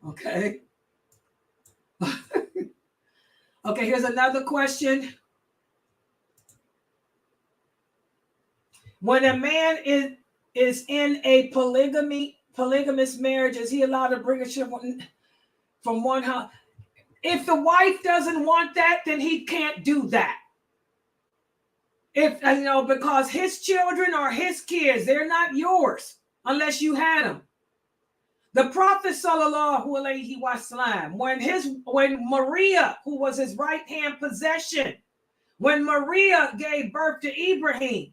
Okay. Okay, here's another question. When a man is in a polygamous marriage, is he allowed to bring a child from one house? If the wife doesn't want that, then he can't do that. If because his children are his kids, they're not yours unless you had them. The Prophet sallallahu alaihi wasallam, when Maria, who was his right hand possession, when Maria gave birth to Ibrahim,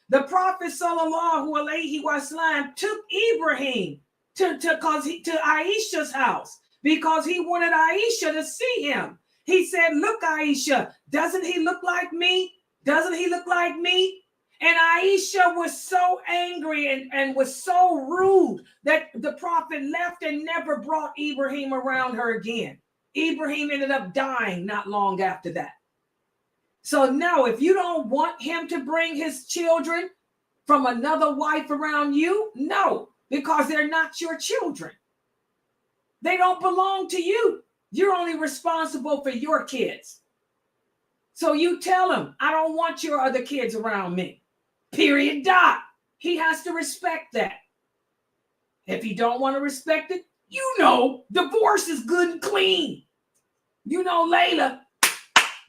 the Prophet sallallahu alaihi wasallam took Ibrahim to Aisha's house because he wanted Aisha to see him. He said, "Look, Aisha, doesn't he look like me? Doesn't he look like me?" And Aisha was so angry and was so rude that the Prophet left and never brought Ibrahim around her again. Ibrahim ended up dying not long after that. So no, if you don't want him to bring his children from another wife around you, no, because they're not your children. They don't belong to you. You're only responsible for your kids. So you tell him, I don't want your other kids around me. Period. Dot. He has to respect that. If he don't want to respect it, divorce is good and clean. Laila,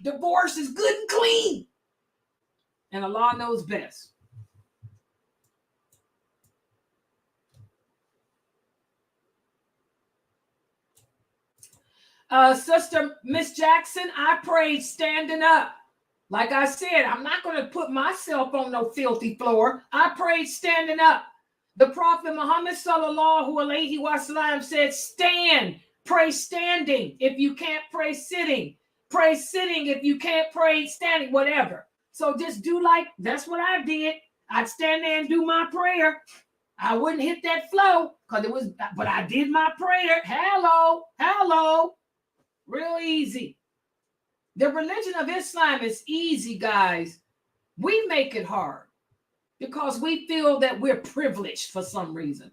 divorce is good and clean. And Allah knows best. Sister Miss Jackson, I prayed standing up. Like I said, I'm not going to put myself on no filthy floor. I prayed standing up. The Prophet Muhammad sallallahu alaihi wasallam said, stand, pray standing. If you can't pray sitting, pray sitting. If you can't pray standing, whatever. So just that's what I did. I'd stand there and do my prayer. I wouldn't hit that flow but I did my prayer. Hello. Real easy. The religion of Islam is easy, guys. We make it hard because we feel that we're privileged for some reason.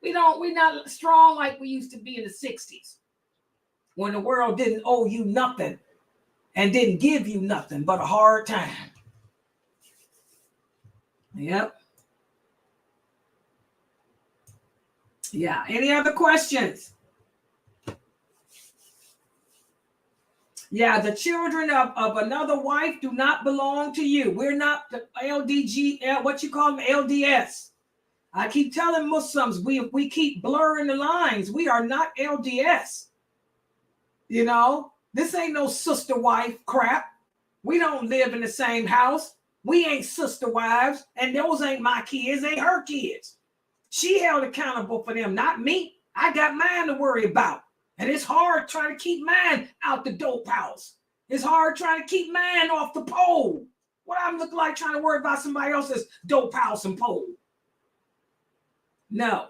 We're not strong like we used to be in the 60s when the world didn't owe you nothing and didn't give you nothing but a hard time. Yep. Yeah. Any other questions? Yeah, the children of another wife do not belong to you. We're not the LDG, what you call them, LDS. I keep telling Muslims, we keep blurring the lines. We are not LDS. This ain't no sister wife crap. We don't live in the same house. We ain't sister wives, and those ain't my kids, ain't her kids. She held accountable for them, not me. I got mine to worry about. And it's hard trying to keep mine out the dope house. It's hard trying to keep man off the pole. What I look like trying to worry about somebody else's dope house and pole? No.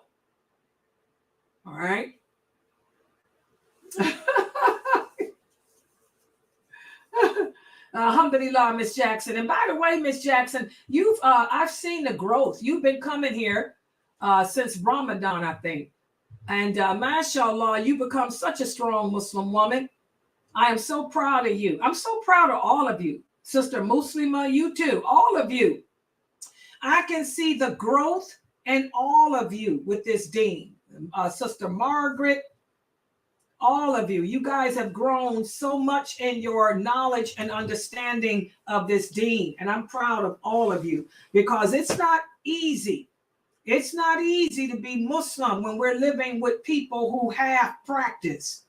All right. Alhamdulillah, Miss Jackson. And by the way, Miss Jackson, I've seen the growth. You've been coming here since Ramadan, I think. And mashallah, you become such a strong Muslim woman. I am so proud of you. I'm so proud of all of you. Sister Muslima, you too, all of you. I can see the growth in all of you with this deen. Sister Margaret, all of you. You guys have grown so much in your knowledge and understanding of this deen. And I'm proud of all of you because it's not easy. It's not easy to be Muslim when we're living with people who have practice.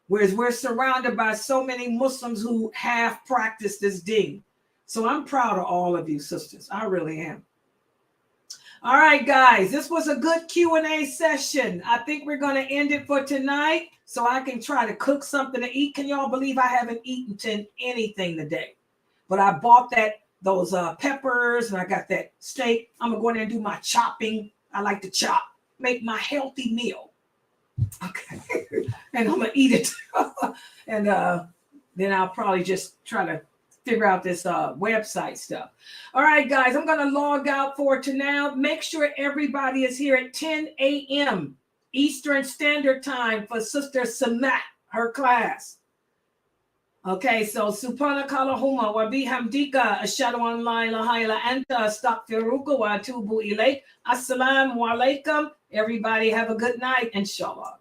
Whereas we're surrounded by so many Muslims who have practiced this deen. So I'm proud of all of you, sisters. I really am. All right, guys, this was a good Q&A session. I think we're going to end it for tonight so I can try to cook something to eat. Can y'all believe I haven't eaten anything today? But I bought those peppers and I got that steak. I'm going to go in there and do my chopping. I like to chop, make my healthy meal. Okay. And I'm going to eat it. And then I'll probably just try to figure out this website stuff. All right, guys, I'm going to log out for tonight. Make sure everybody is here at 10 a.m. Eastern Standard Time for Sister Samat, her class. Okay, so subhanaka Allahumma wa bihamdika ashhadu an la ilaha illa anta astaghfiruka wa atubu ilayk. Assalamu alaikum. Everybody have a good night, inshallah.